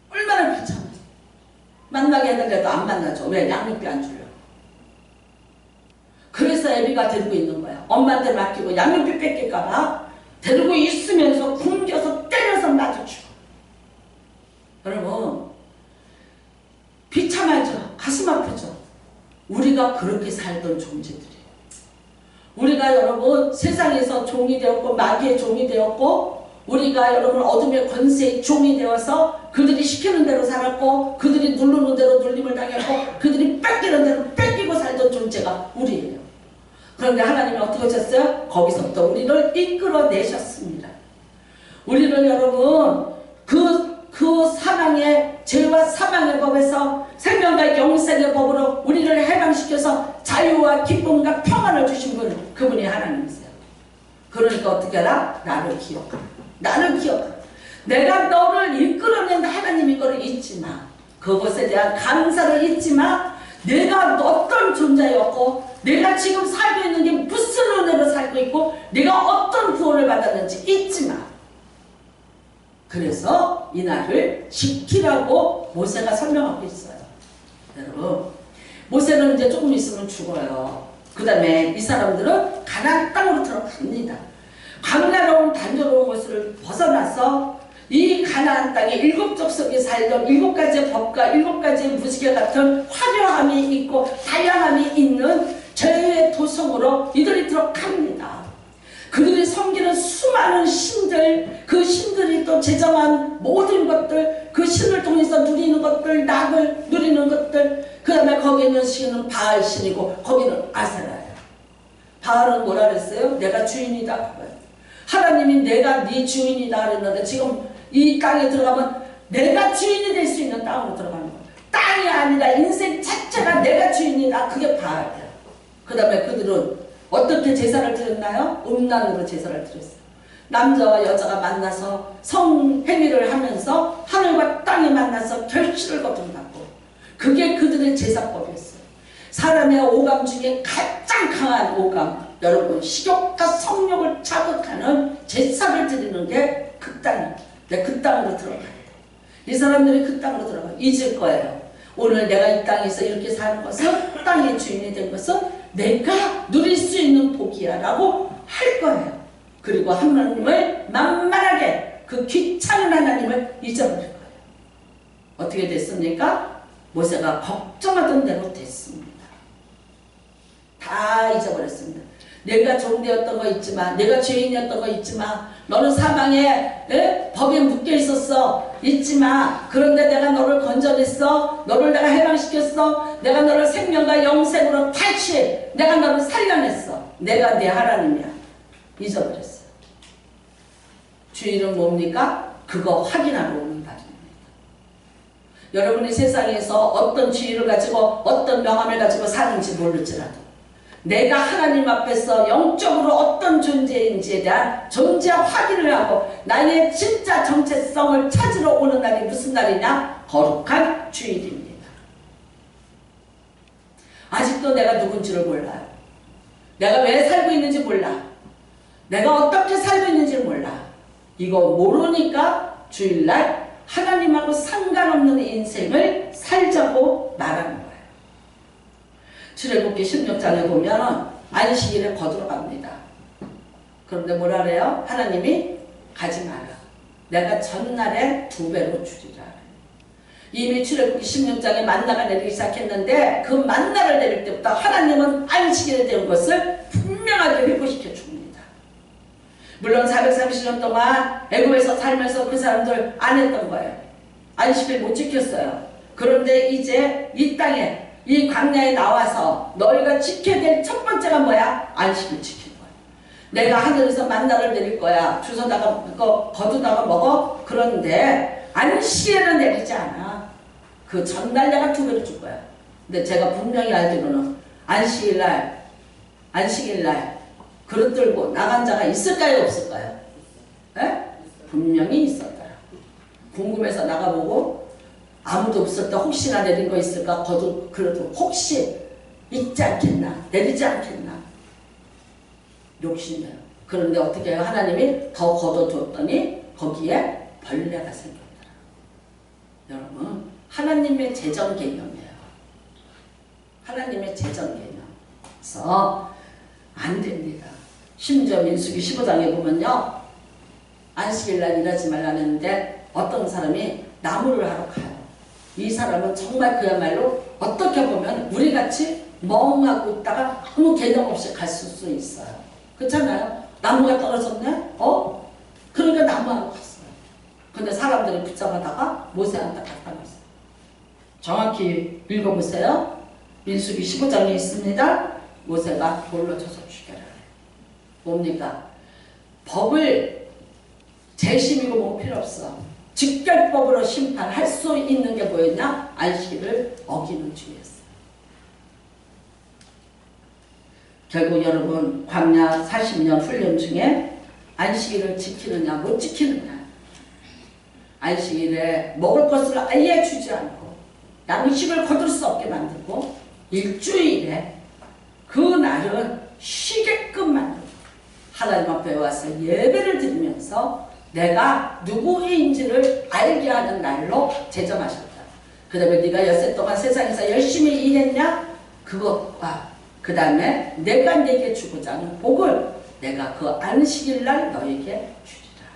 얼마나 비참해. 만나게 해달래도 안 만나죠. 왜? 양육비 안 주려. 그래서 애비가 데리고 있는 거야. 엄마한테 맡기고 양육비 뺏길까봐 데리고 있으면서 굶겨서 때려서 맞아 죽어. 여러분, 비참하죠. 가슴 아프죠. 우리가 그렇게 살던 존재들이에요. 우리가 여러분 세상에서 종이 되었고 마귀의 종이 되었고, 우리가 여러분 어둠의 권세의 종이 되어서 그들이 시키는 대로 살았고, 그들이 누르는 대로 눌림을 당했고, 그들이 뺏기는 대로 뺏기고 살던 존재가 우리예요. 그런데 하나님이 어떻게 하셨어요? 거기서부터 우리를 이끌어내셨습니다. 우리를 여러분 그 사망의 죄와 사망의 법에서 생명과 영생의 법으로 우리를 해방시켜서 자유와 기쁨과 평안을 주신 분, 그분이 하나님이세요. 그러니까 어떻게 하라? 나를 기억하라. 나를 기억하라. 내가 너를 이끌어낸 하나님인 것을 잊지 마. 그것에 대한 감사를 잊지 마. 내가 어떤 존재였고, 내가 지금 살고 있는 게 무슨 은혜로 살고 있고, 내가 어떤 구원을 받았는지 잊지 마. 그래서 이 날을 지키라고 모세가 설명하고 있어요. 여러분, 모세는 이제 조금 있으면 죽어요. 그 다음에 이 사람들은 가나안 땅으로 들어갑니다. 광야로운 단조로운 것을 벗어나서 이 가나안 땅에 7 족속이 살던 7가지의 법과 7가지의 무지개 같은 화려함이 있고 다양함이 있는 죄의 도성으로 이들이 들어갑니다. 그들이 섬기는 수많은 신들, 그 신들이 또 제정한 모든 것들, 그 신을 통해서 누리는 것들, 낙을 누리는 것들, 그 다음에 거기 있는 신은 바알 신이고 거기는 아세라예요. 바알은 뭐라 그랬어요? 내가 주인이다. 그거예요. 하나님이 내가 네 주인이다 그랬는데, 지금 이 땅에 들어가면 내가 주인이 될 수 있는 땅으로 들어가는 거예요. 땅이 아니라 인생 자체가 내가 주인이다. 그게 바알이에요. 그 다음에 그들은 어떻게 제사를 드렸나요? 음란으로 제사를 드렸어요. 남자와 여자가 만나서 성행위를 하면서 하늘과 땅이 만나서 결실을 거둔다고. 그게 그들의 제사법이었어요. 사람의 오감 중에 가장 강한 오감, 여러분 식욕과 성욕을 자극하는 제사를 드리는 게 그 땅이에요. 그 땅으로 들어가야 돼. 이 사람들이 그 땅으로 들어가요. 잊을 거예요. 오늘 내가 이 땅에서 이렇게 사는 것은, 땅의 주인이 된 것은 내가 누릴 수 있는 복이야 라고 할 거예요. 그리고 하나님을 만만하게, 그 귀찮은 하나님을 잊어버릴 거예요. 어떻게 됐습니까? 모세가 걱정하던 대로 됐습니다. 다 잊어버렸습니다. 내가 종되었던 거 있지만, 내가 죄인이었던 거 있지만, 너는 사망의 법에 묶여 있었어. 있지만, 그런데 내가 너를 건져냈어. 너를 내가 해방시켰어. 내가 너를 생명과 영생으로 다시 내가 너를 살려냈어. 내가 네 하나님이야. 잊어버렸어. 주일은 뭡니까? 그거 확인하러 오는 날입니다. 여러분이 세상에서 어떤 지위를 가지고 어떤 명함을 가지고 사는지 모를지라도 내가 하나님 앞에서 영적으로 어떤 존재인지에 대한 존재 확인을 하고 나의 진짜 정체성을 찾으러 오는 날이 무슨 날이냐? 거룩한 주일입니다. 아직도 내가 누군지를 몰라요. 내가 왜 살고 있는지 몰라. 내가 어떻게 살고 있는지 몰라. 이거 모르니까 주일날 하나님하고 상관없는 인생을 살자고 말하는 거예요. 출애굽기 16장에 보면 안식일에 거두러 갑니다. 그런데 뭐라 그래요? 하나님이 가지 마라. 내가 전날에 2배로 주리라. 이미 출애굽기 16장에 만나가 내리기 시작했는데 그 만나를 내릴 때부터 하나님은 안식일에 대한 것을 분명하게 회고시켜 줍니다. 물론 430년 동안 애굽에서 살면서 그 사람들 안 했던 거예요. 안식일 못 지켰어요. 그런데 이제 이 땅에 이 광야에 나와서 너희가 지켜야 될 첫 번째가 뭐야? 안식일 지키는 거야. 내가 하늘에서 만나를 내릴 거야. 주워다가 거두다가 먹어. 그런데 안식일은 내리지 않아. 그 전날 내가 2배로 줄 거야. 근데 제가 분명히 알기로는 안식일날 그릇 들고 나간 자가 있을까요? 없을까요? 에? 분명히 있었더라. 궁금해서 나가보고 아무도 없을 때 혹시나 내린 거 있을까? 그래도 혹시 있지 않겠나? 내리지 않겠나? 욕심내요. 그런데 어떻게 해요? 하나님이 더 걷어두었더니 거기에 벌레가 생겼더라. 여러분, 하나님의 재정 개념이에요. 하나님의 재정 개념. 그래서 안 됩니다. 심지어 민수기 15장에 보면요. 안식일날 일하지 말라는데 어떤 사람이 나무를 하러 가요. 이 사람은 정말 그야말로 어떻게 보면 우리같이 멍하고 있다가 아무 개념 없이 갈 수 있어요. 그렇잖아요. 나무가 떨어졌네? 그러니까 나무하러 갔어요. 근데 사람들이 붙잡아다가 모세한테 갖다 놨어요. 정확히 읽어보세요. 민수기 15장에 있습니다. 모세가 돌로 쳐서 죽여라. 뭡니까? 법을 재심이고 뭐 필요 없어. 직결법으로 심판할 수 있는 게 뭐였냐? 안식일을 어기는 죄였어. 결국 여러분 광야 40년 훈련 중에 안식일을 지키느냐 못 지키느냐, 안식일에 먹을 것을 아예 주지 않고 양식을 거둘 수 없게 만들고 일주일에 그 날은 쉬게끔 만들고 하나님 앞에 와서 예배를 드리면서 내가 누구인지를 알게 하는 날로 제정하셨다. 그 다음에 네가 엿새 동안 세상에서 열심히 일했냐? 그것과 그 다음에 내가 네게 주고자 하는 복을 내가 그 안식일날 너에게 주리라.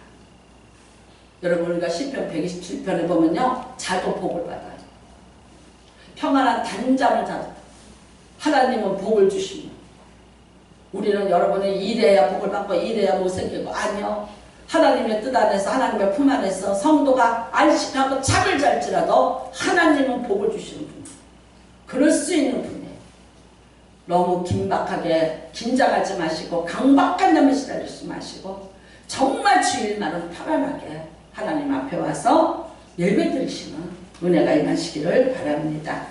여러분, 우리가 시편 127편에 보면요, 자도 복을 받아요. 평안한 단잠을 자도 하나님은 복을 주시면, 우리는 여러분이 일해야 복을 받고 일해야 못생기고, 아니요. 하나님의 뜻 안에서, 하나님의 품 안에서 성도가 안식하고 잠을 잘지라도 하나님은 복을 주시는 분, 그럴 수 있는 분이에요. 너무 긴박하게 긴장하지 마시고 강박한 놈에 시달리지 마시고 정말 주일날은 편안하게 하나님 앞에 와서 예배드리시는 은혜가 임하시기를 바랍니다.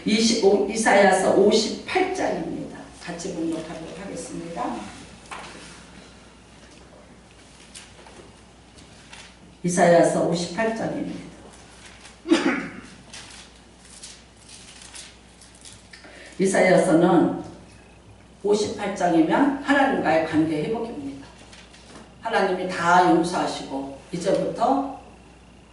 이사야서 58장입니다. 같이 봉독하도록 하겠습니다. 이사야서 58장입니다. 이사야서는 58장이면 하나님과의 관계 회복입니다. 하나님이 다 용서하시고 이제부터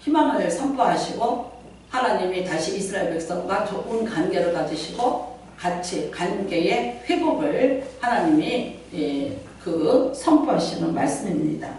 희망을 선포하시고 하나님이 다시 이스라엘 백성과 좋은 관계를 가지시고 같이 관계의 회복을 하나님이 선포하시는 말씀입니다.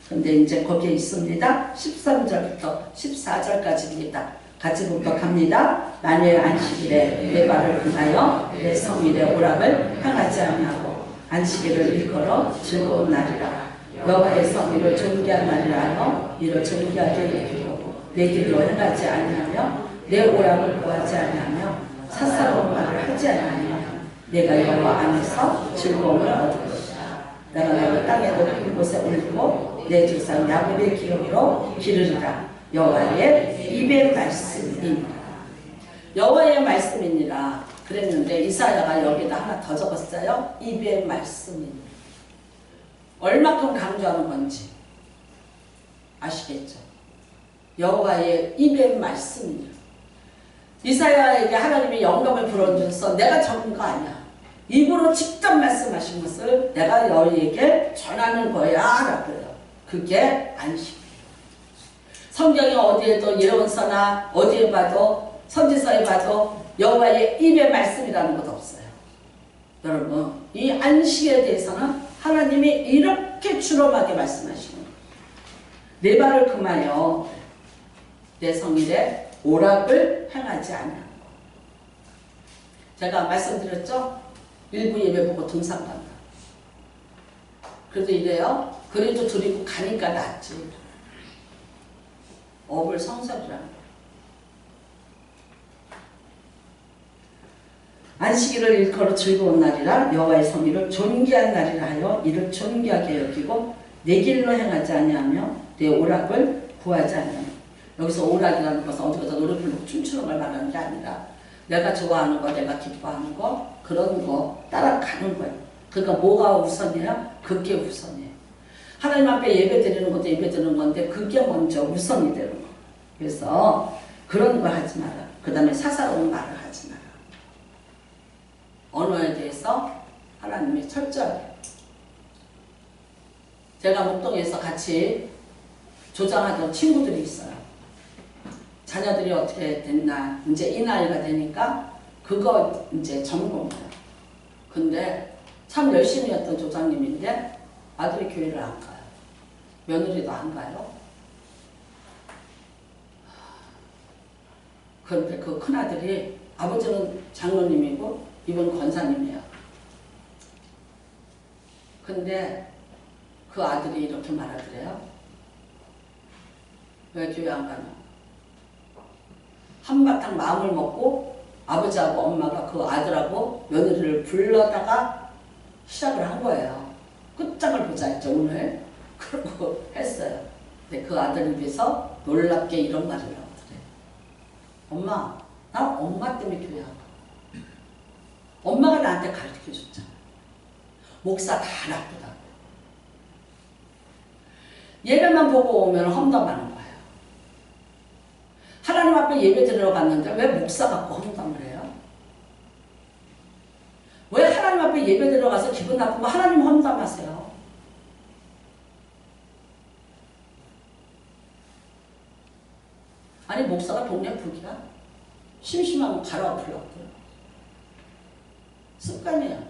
그런데 이제 거기에 있습니다. 13절부터 14절까지입니다. 같이 봉독합니다. 만일 안식일에 내 발을 금하여 내 성일의 오락을 행하지 아니하고 안식일을 일컬어 즐거운 날이라 여호와의 성의를 존귀한 날이라 하여 이를 존귀하게 여기고 내 길로 행하지 아니하며 내 오락을 구하지 아니하며 사사로운 말을 하지 아니하며 내가 여호와 안에서 즐거움을 얻을 것이다. 내가 너를 땅의 높은 곳에 올리고 내 조상 야곱의 기업으로 기르리라. 여호와의 입의 말씀이니라. 여호와의 말씀이니라 그랬는데 이사야가 여기다 하나 더 적었어요. 입의 말씀이니라. 얼마큼 강조하는 건지 아시겠죠? 여호와의 입의 말씀이니라. 이사야에게 하나님이 영감을 불어주셔서 내가 적은 거 아니야. 입으로 직접 말씀하신 것을 내가 너희에게 전하는 거야 라고 해요. 그게 안식이에요. 성경이 어디에도 예언서나 어디에 봐도 선지서에 봐도 여호와의 입의 말씀이라는 것 없어요. 여러분 이 안식에 대해서는 하나님이 이렇게 주름하게 말씀하시는 거예요. 내 발을 금하여 내 성일에 오락을 행하지 않아. 제가 말씀드렸죠? 일부 예배 보고 등산 간다. 그래도 이래요. 그래도 드리고 가니까 낫지. 업을 성설이라는 거예요. 안식일을 일컬어 즐거운 날이라 여호와의 성일을 존귀한 날이라 하여 이를 존귀하게 여기고 내 길로 행하지 아니하며 내 오락을 구하지 아니하며. 여기서 오락이라는 것은 어디 가서 노래 부르고 춤추는 걸 말하는 게 아니라 내가 좋아하는 거, 내가 기뻐하는 거, 그런 거 따라가는 거예요. 그러니까 뭐가 우선이야? 그게 우선이에요. 하나님 앞에 예배 드리는 것도 예배 드리는 건데 그게 먼저 우선이 되는 거예요. 그래서 그런 거 하지 마라. 그 다음에 사사로운 말을 하지 마라. 언어에 대해서 하나님이 철저하게. 제가 목동에서 같이 조장하던 친구들이 있어요. 자녀들이 어떻게 됐나 이제 이 나이가 되니까 그거 이제 전공해요. 근데 참 열심히 했던 조장님인데 아들이 교회를 안 가요. 며느리도 안 가요. 그런데 그 큰아들이 아버지는 장로님이고 이번 권사님이에요. 근데 그 아들이 이렇게 말하더래요. 왜 교회 안 가냐? 한바탕 마음을 먹고 아버지하고 엄마가 그 아들하고 며느리를 불러다가 시작을 한 거예요. 끝장을 보자 했죠 오늘. 그러고 했어요. 근데 그 아들 입에서 놀랍게 이런 말을 나오더래. 엄마, 나 엄마 때문에 교회 안 가. 엄마가 나한테 가르쳐줬잖아. 목사 다 나쁘다고. 예배만 보고 오면 험담하는 거예요. 하나님 앞에 예배 드리러 갔는데 왜 목사 갖고 험담을 해요? 왜 하나님 앞에 예배 드리러 가서 기분 나쁘면 하나님 험담하세요? 아니 목사가 동네 불기야? 심심하면 가라고 불렀고요. 습관이에요.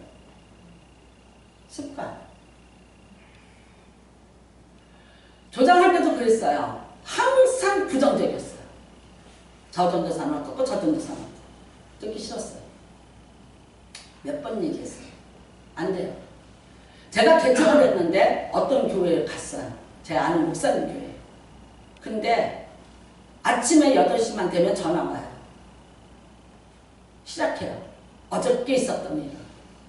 습관. 조장할 때도 그랬어요. 항상 부정적이었어요. 저 전도사는 어떻고 저 전도사는 어떻고. 듣기 싫었어요. 몇 번 얘기했어요. 안 돼요. 제가 개척을 했는데 어떤 교회에 갔어요. 제 아는 목사님 교회. 근데 아침에 8시만 되면 전화 와요. 시작해요. 어저께 있었던 일.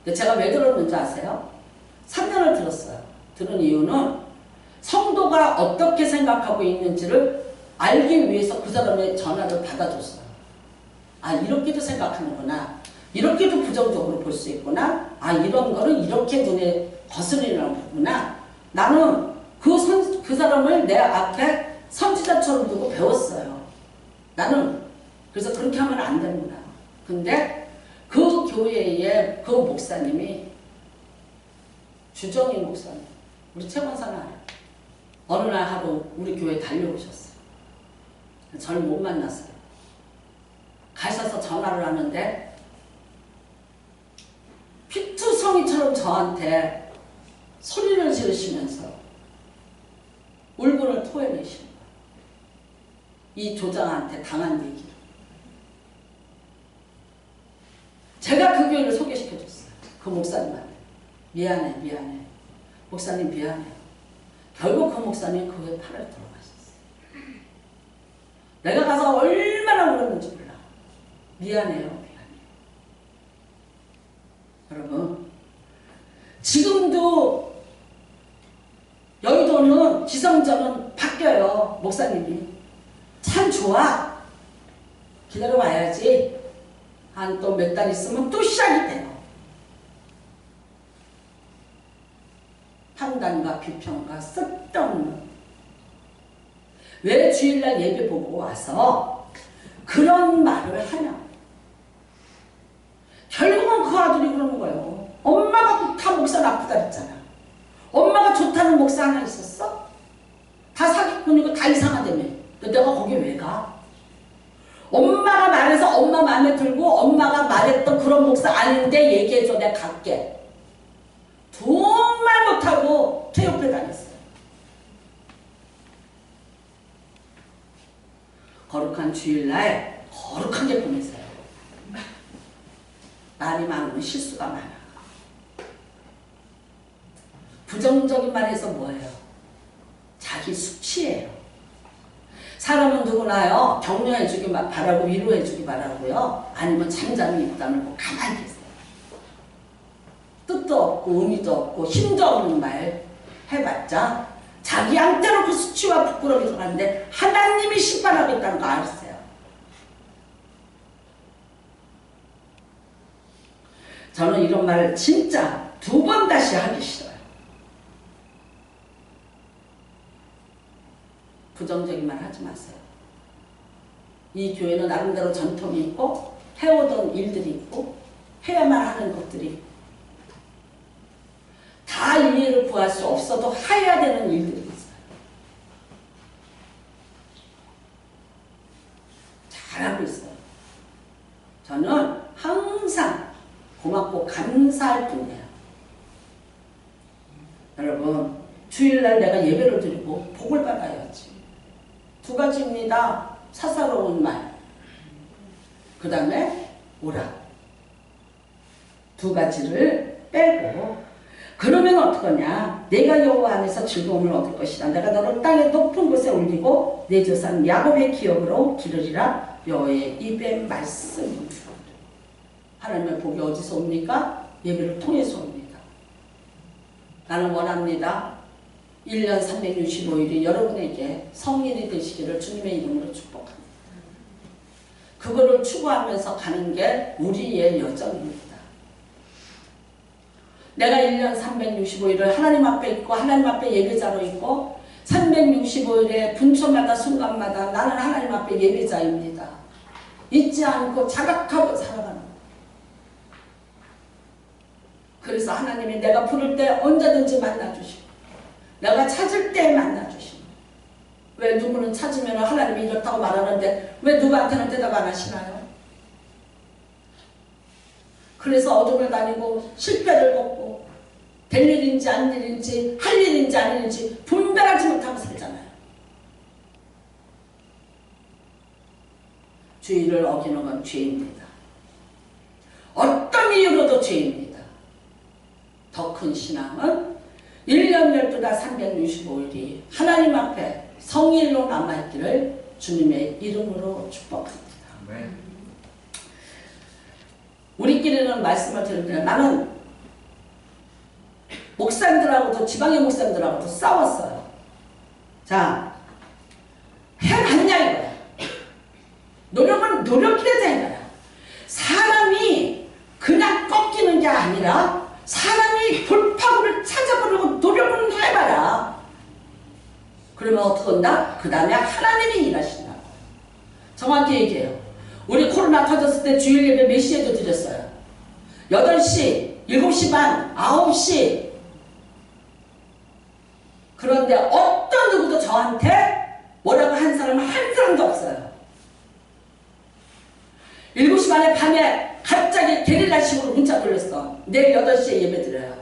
근데 제가 왜 들었는지 아세요? 3년을 들었어요. 들은 이유는 성도가 어떻게 생각하고 있는지를 알기 위해서 그 사람의 전화를 받아줬어요. 아, 이렇게도 생각하는구나. 이렇게도 부정적으로 볼 수 있구나. 아, 이런 거는 이렇게 눈에 거슬리는 거구나. 나는 그 사람을 내 앞에 선지자처럼 두고 배웠어요. 나는 그래서 그렇게 하면 안 되는구나. 근데 그 교회의 그 목사님이 주정희 목사님, 우리 최권사는 알아요. 어느 날 하루 우리 교회에 달려오셨어요. 저를 못 만났어요. 가셔서 전화를 하는데 피투성이처럼 저한테 소리를 지르시면서 울분을 토해내시는 거예요. 이 조장한테 당한 얘기를. 제가 그 교회를 소개시켜줬어요. 그 목사님한테. 미안해, 미안해. 목사님 미안해. 결국 그 목사님 그 후에 8월 돌아가셨어요. 내가 가서 얼마나 울었는지 몰라. 미안해요, 미안해요. 여러분, 지금도 여의도는 기성전은 바뀌어요. 목사님이. 참 좋아. 기다려봐야지. 한 또 몇 달 있으면 또 시작이 돼요. 판단과 비평과 쓸데없는. 왜 주일날 예배 보고 와서 그런 말을 하냐. 결국은 그 아들이 그러는 거예요. 엄마가 다 목사 나쁘다 그랬잖아. 엄마가 좋다는 목사 하나 있었어? 다 사기꾼이고 다 이상하다며. 내가 거기 왜 가? 엄마가 말해서 엄마 마음에 들고 엄마가 말했던 그런 목사 아닌데 얘기해줘. 내가 갈게. 정말 못하고 퇴역해 다녔어요. 거룩한 주일날 거룩하게 보내세요. 말이 많으면 실수가 많아. 부정적인 말에서 뭐예요? 자기 수치예요. 사람은 누구나요, 격려해주기 바라고 위로해주기 바라고요. 아니면 잠잠히 입 다물고 가만히 계세요. 뜻도 없고 의미도 없고 힘도 없는 말 해봤자 자기 양떼로 그 수치와 부끄러움이 들어가는데 하나님이 심판하고 있다는 거 알았어요. 저는 이런 말 진짜 2번 다시 하기 싫어요. 부정적인 말 하지 마세요. 이 교회는 나름대로 전통이 있고 해오던 일들이 있고 해야만 하는 것들이 있고 다 이해를 구할 수 없어도 해야 되는 일들이 있어요. 잘하고 있어요. 저는 항상 고맙고 감사할 뿐이에요. 여러분, 주일날 내가 예배를 드리고 복을 받아야지. 2가지입니다. 사사로운 말, 그 다음에 오라. 2가지를 빼고 그러면 어떡하냐. 내가 여호와 안에서 즐거움을 얻을 것이다. 내가 너를 땅의 높은 곳에 올리고 내 조상 야곱의 기업으로 기르리라. 여호와의 입의 말씀입니다. 하나님의 복이 어디서 옵니까? 예배를 통해서 옵니다. 나는 원합니다. 1년 365일이 여러분에게 성일이 되시기를 주님의 이름으로 축복합니다. 그거를 추구하면서 가는 게 우리의 여정입니다. 내가 1년 365일을 하나님 앞에 있고 하나님 앞에 예배자로 있고 365일에 분초마다 순간마다 나는 하나님 앞에 예배자입니다. 잊지 않고 자각하고 살아가는 거예요. 그래서 하나님이 내가 부를 때 언제든지 만나주시고 내가 찾을 때 만나주시고 왜 누구는 찾으면 하나님이 이렇다고 말하는데 왜 누구한테는 대답 안 하시나요? 그래서 어둠을 다니고 실패를 겪고 될 일인지 아닌 일인지 할 일인지 아닌 일인지 분별하지 못하고 살잖아요. 주의를 어기는 건 죄입니다. 어떤 이유로도 죄입니다. 더 큰 신앙은 1년 12달 365일이 하나님 앞에 성일로 남아있기를 주님의 이름으로 축복합니다. 네. 우리끼리는 말씀을 드리는데 나는 목사님들하고도 지방의 목사님들하고도 싸웠어요. 자, 해봤냐 이거야. 노력은 노력해야지 이거야. 사람이 그냥 꺾이는 게 아니라 사람이 돌파구를 찾아보려고 노력을 해봐라. 그러면 어떻게 한다? 그 다음에 하나님이 일하신다. 정확히 얘기해요. 우리 코로나 터졌을 때 주일 예배 몇 시에도 드렸어요? 8시, 7시 반, 9시. 그런데 어떤 누구도 저한테 뭐라고 한 사람은 한 사람도 없어요. 7시 반에 밤에 갑자기 게릴라식으로 문자 돌렸어. 내일 8시에 예배 드려요.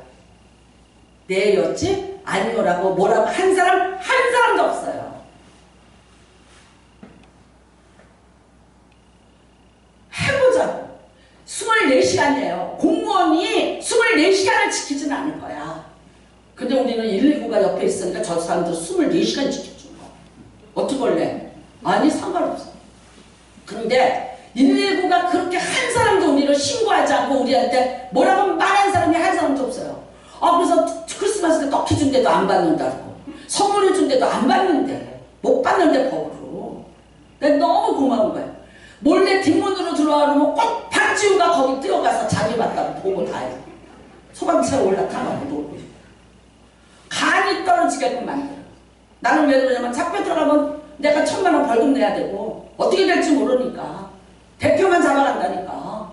내일이었지? 아니오라고 뭐라고 한 사람도 없어요. 해보자고. 24시간이에요. 공무원이 24시간을 지키지는 않을 거예요. 사람들 24시간 지켜주는 거. 어떻게 할래? 아니 상관없어. 그런데 119가 그렇게 한 사람도 우리를 신고하지 않고 우리한테 뭐라고 말한 사람이 한 사람도 없어요. 그래서 크리스마스 때 떡해 준데도 안 받는다고, 선물해 준데도 안 받는데, 못 받는데 법으로. 내가 너무 고마운 거야. 몰래 뒷문으로 들어와놓으면 꼭 박지우가 거기 뛰어가서 자기 받다고 보고 다 해. 소방차에 올라타가고 놀고 싶어. 간이 떨어지게끔 만들어. 나는 왜 그러냐면 잡혀 들어가면 내가 1,000만 원 벌금 내야 되고 어떻게 될지 모르니까 대표만 잡아간다니까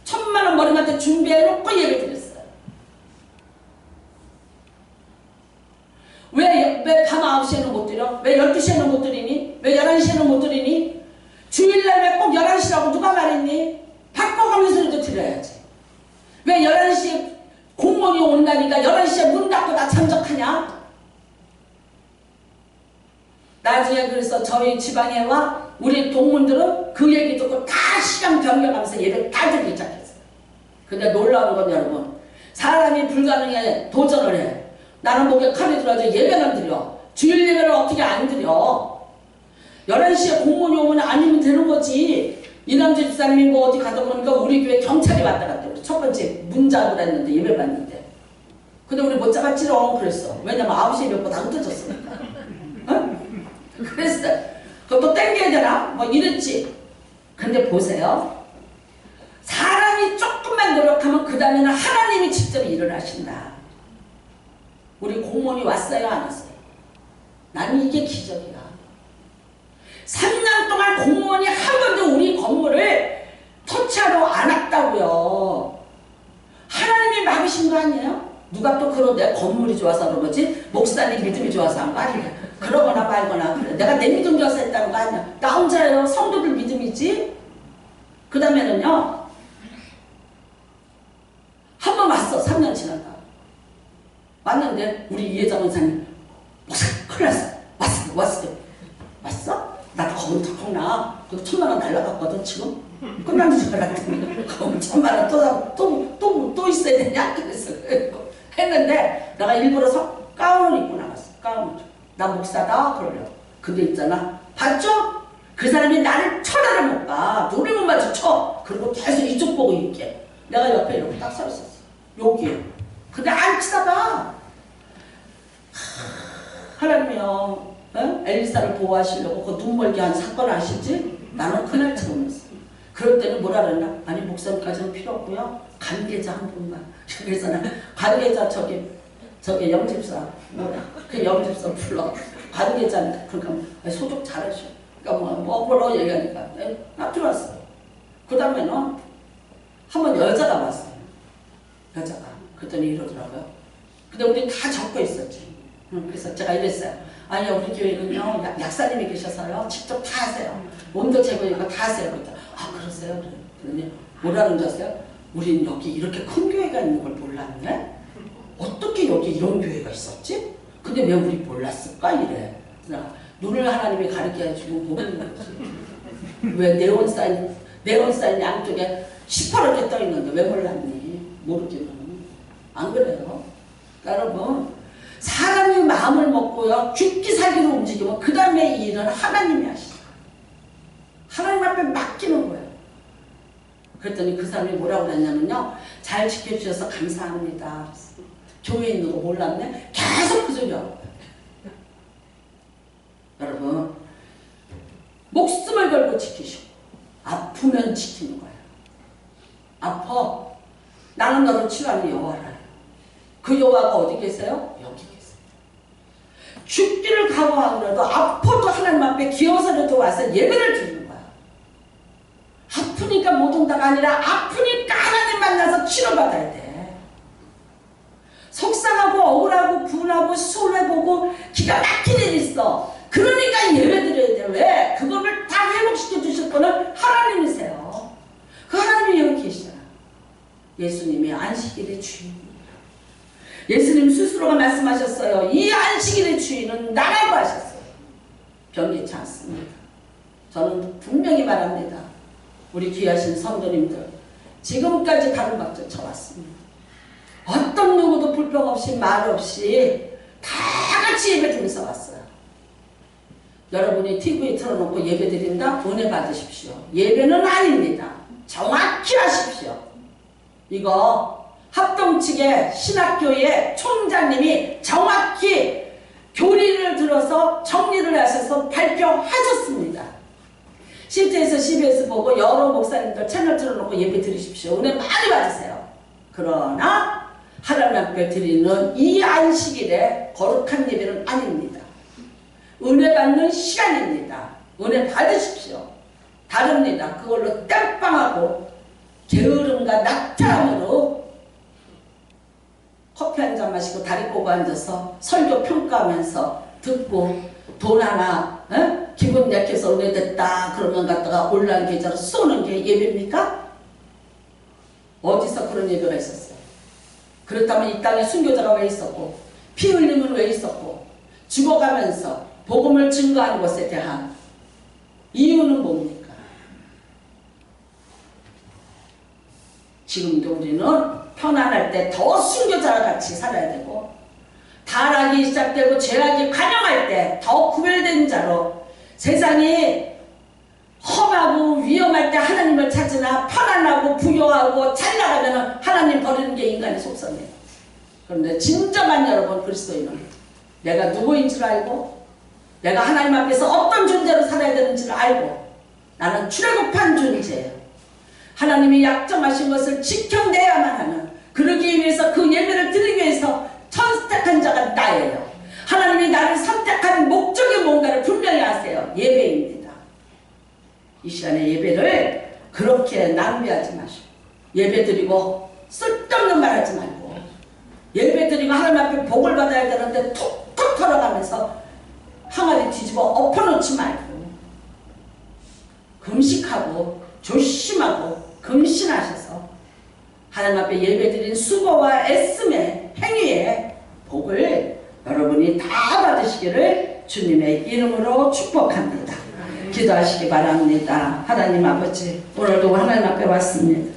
1,000만 원 머리맡에 준비해놓고 예배 드렸어요. 왜 밤 9시에는 못 드려? 왜 12시에는 못 드리니? 왜 11시에는 못 드리니? 주일날 왜 꼭 11시라고 누가 말했니? 바꿔가면서도 드려야지. 왜 11시에 공무원이 온다니까 11시에 문 닫고 나 참석하냐? 나중에 그래서 저희 지방에 와 우리 동문들은 그 얘기 듣고 다 시간 변경하면서 예배 다 드리기 시작했어요. 근데 놀라운 건 여러분, 사람이 불가능에 도전을 해. 나는 목에 칼이 들어가서 예배는 드려. 주일 예배를 어떻게 안 드려? 11시에 공무원이 오면 아니면 되는 거지. 이남주 집사님이 뭐 어디 가다 보니까 우리 교회 경찰이 왔다 갔다 그래. 첫 번째 문 잡으라 했는데 예배 받는데. 근데 우리 못 잡았지롱 그랬어. 왜냐면 9시에 몇 번 다 흩어졌으니까. 어? 그랬어. 그것도 땡겨야 되나? 뭐 이랬지. 근데 보세요. 사람이 조금만 노력하면 그 다음에는 하나님이 직접 일을 하신다. 우리 공무원이 왔어요? 안 왔어요? 나는 이게 기적이야. 3년 동안 공무원이 한 번도 우리 건물을 터치하러 안 왔다고요. 하나님이 막으신 거 아니에요? 누가 또 그러대? 건물이 좋아서 그런 거지? 목사님 믿음이 좋아서 한 거 아니야? 그러거나 말거나 그래. 내가 내 믿음 좋아서 했다는 거 아니야? 나 혼자예요. 성도들 믿음이지? 그 다음에는요. 한 번 왔어. 3년 지났다. 왔는데 우리 이혜정 원사님 목사 큰일 났어. 왔어? 나도 겁은 턱턱 나. 그 1,000만 원 날라갔거든 지금. 끝난 줄 알았더니 그럼 1,000만 원 또 있어야 되냐? 그래서 했는데 내가 일부러 가운을 입고 나갔어. 가운을. 나 목사다 그러려고. 근데 있잖아. 봤죠? 그 사람이 나를 쳐다를 못 봐. 눈을 못 마주쳐. 그리고 계속 이쪽 보고 있게. 내가 옆에 이렇게 딱 서 있었어. 여기에. 근데 안 치다가 하나님이요. 엘리사를 보호하시려고 그 눈멀게 한 사건 아시지? 나는 그날 처음 했어. 그럴 때는 뭐라 그랬나? 아니 목사님까지는 필요 없고요. 관계자 한 분만. 그래서 나 관계자 저기 영집사 뭐야? 그 영집사 불러. 관계자니까 그러니까 소속 잘하셔. 그러니까 뭐라고 얘기하니까 나 들어왔어. 그 다음에는 한 번 여자가 왔어요. 여자가. 그랬더니 이러더라고요. 근데 우리 다 적고 있었지. 그래서 제가 이랬어요. 아니 우리 교회는요 약사님이 계셔서요 직접 다 하세요. 온도 재고 이거 다 하세요. 그랬더니 그러세요? 그러더니 뭐라는 줄 아세요? 우린 여기 이렇게 큰 교회가 있는 걸 몰랐네? 어떻게 여기 이런 교회가 있었지? 근데 왜 우리 몰랐을까? 이래. 내가 눈을 하나님이 가르쳐주고 모르는 거지. 왜 네온사인 양쪽에 시퍼렇게 떠있는데 왜 몰랐니? 모르기는. 안 그래요? 여러분 사람이 마음을 먹고요 죽기 살기로 움직이면 그 다음에 이 일은 하나님이 하시죠. 하나님 앞에 맡기는 거예요. 그랬더니 그 사람이 뭐라고 그랬냐면요 잘 지켜주셔서 감사합니다. 교회에 있는 거 몰랐네? 계속 그 소리 하고. 여러분 목숨을 걸고 지키시고 아프면 지키는 거예요. 아파 나는 너를 치료하는 여호와라. 그 여호와가 어디 계세요? 여기 계세요. 죽기를 각오하더라도 아파도 하나님 앞에 기어서라도 와서 예배를 드리는 거야. 아프니까 못 온다가 아니라 아프니까 하나님 만나서 치료받아야 돼. 속상하고 억울하고 분하고 수술해보고 기가 막힌 일이 있어. 그러니까 예배 드려야 돼. 왜? 그거를 다 회복시켜 주실 분은 하나님이세요. 그 하나님이 여기 계시잖아. 예수님이 안식일의 주인입니다. 예수님 스스로가 말씀하셨어요. 이 안식일의 주인은 나라고 하셨어요. 변개치 않습니다. 저는 분명히 말합니다. 우리 귀하신 성도님들 지금까지 가름박질 쳐왔습니다. 어떤 누구도 불평 없이 말 없이 다 같이 예배 드리면서 왔어요. 여러분이 TV에 틀어놓고 예배 드린다? 은혜 받으십시오. 예배는 아닙니다. 정확히 하십시오. 이거 합동 측의 신학교의 총장님이 정확히 교리를 들어서 정리를 하셔서 발표하셨습니다. CT에서 CBS 보고 여러 목사님들 채널 틀어놓고 예배 드리십시오. 은혜 많이 받으세요. 그러나 하나님 앞에 드리는 이 안식일에 거룩한 예배는 아닙니다. 은혜 받는 시간입니다. 은혜 받으십시오. 다릅니다. 그걸로 땜빵하고 게으름과 낙태함으로 커피 한 잔 마시고 다리 꼬고 앉아서 설교 평가하면서 듣고 돈 하나 기분 약해서 은혜 됐다 그러면 갖다가 온라인 계좌로 쏘는 게 예배입니까? 어디서 그런 예배가 있었어요? 그렇다면 이 땅에 순교자가 왜 있었고 피 흘림은 왜 있었고 죽어가면서 복음을 증거하는 것에 대한 이유는 뭡니까? 지금도 우리는 편안할 때 더 순교자와 같이 살아야 되고 타락이 시작되고 죄악이 관영할 때 더 구별된 자로 세상이 험하고 위험할 때 하나님을 찾으나 편안하고 부유하고 잘 나가면 하나님 버리는 게 인간의 속성이에요. 그런데 진정한 여러분 그리스도인은 내가 누구인 줄 알고 내가 하나님 앞에서 어떤 존재로 살아야 되는지를 알고 나는 출애굽한 존재예요. 하나님이 약정하신 것을 지켜내야만 하는 그러기 위해서 그 예배를 드리기 위해서 선택한 자가 나예요. 하나님이 나를 선택한 목적이 뭔가를 분명히 아세요. 예배입니다. 이 시간에 예배를 그렇게 낭비하지 마시고 예배 드리고 쓸데없는 말 하지 말고 예배 드리고 하나님 앞에 복을 받아야 되는데 톡톡 털어가면서 항아리 뒤집어 엎어놓지 말고 금식하고 조심하고 금신하셔서 하나님 앞에 예배드린 수고와 애씀의 행위의 복을 여러분이 다 받으시기를 주님의 이름으로 축복합니다. 기도하시기 바랍니다. 하나님 아버지, 오늘도 하나님 앞에 왔습니다.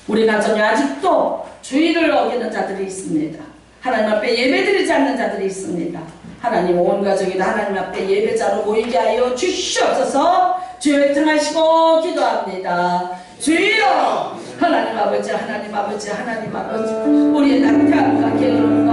우리 가정에 아직도 주의를 어기는 자들이 있습니다. 하나님 앞에 예배드리지 않는 자들이 있습니다. 하나님 온 가족이 다 하나님 앞에 예배자로 모이게 하여 주시옵소서. 주여 등하시고 기도합니다. 주여 하나님 아버지 하나님 아버지 하나님 아버지 우리의 낙태함과 게으름과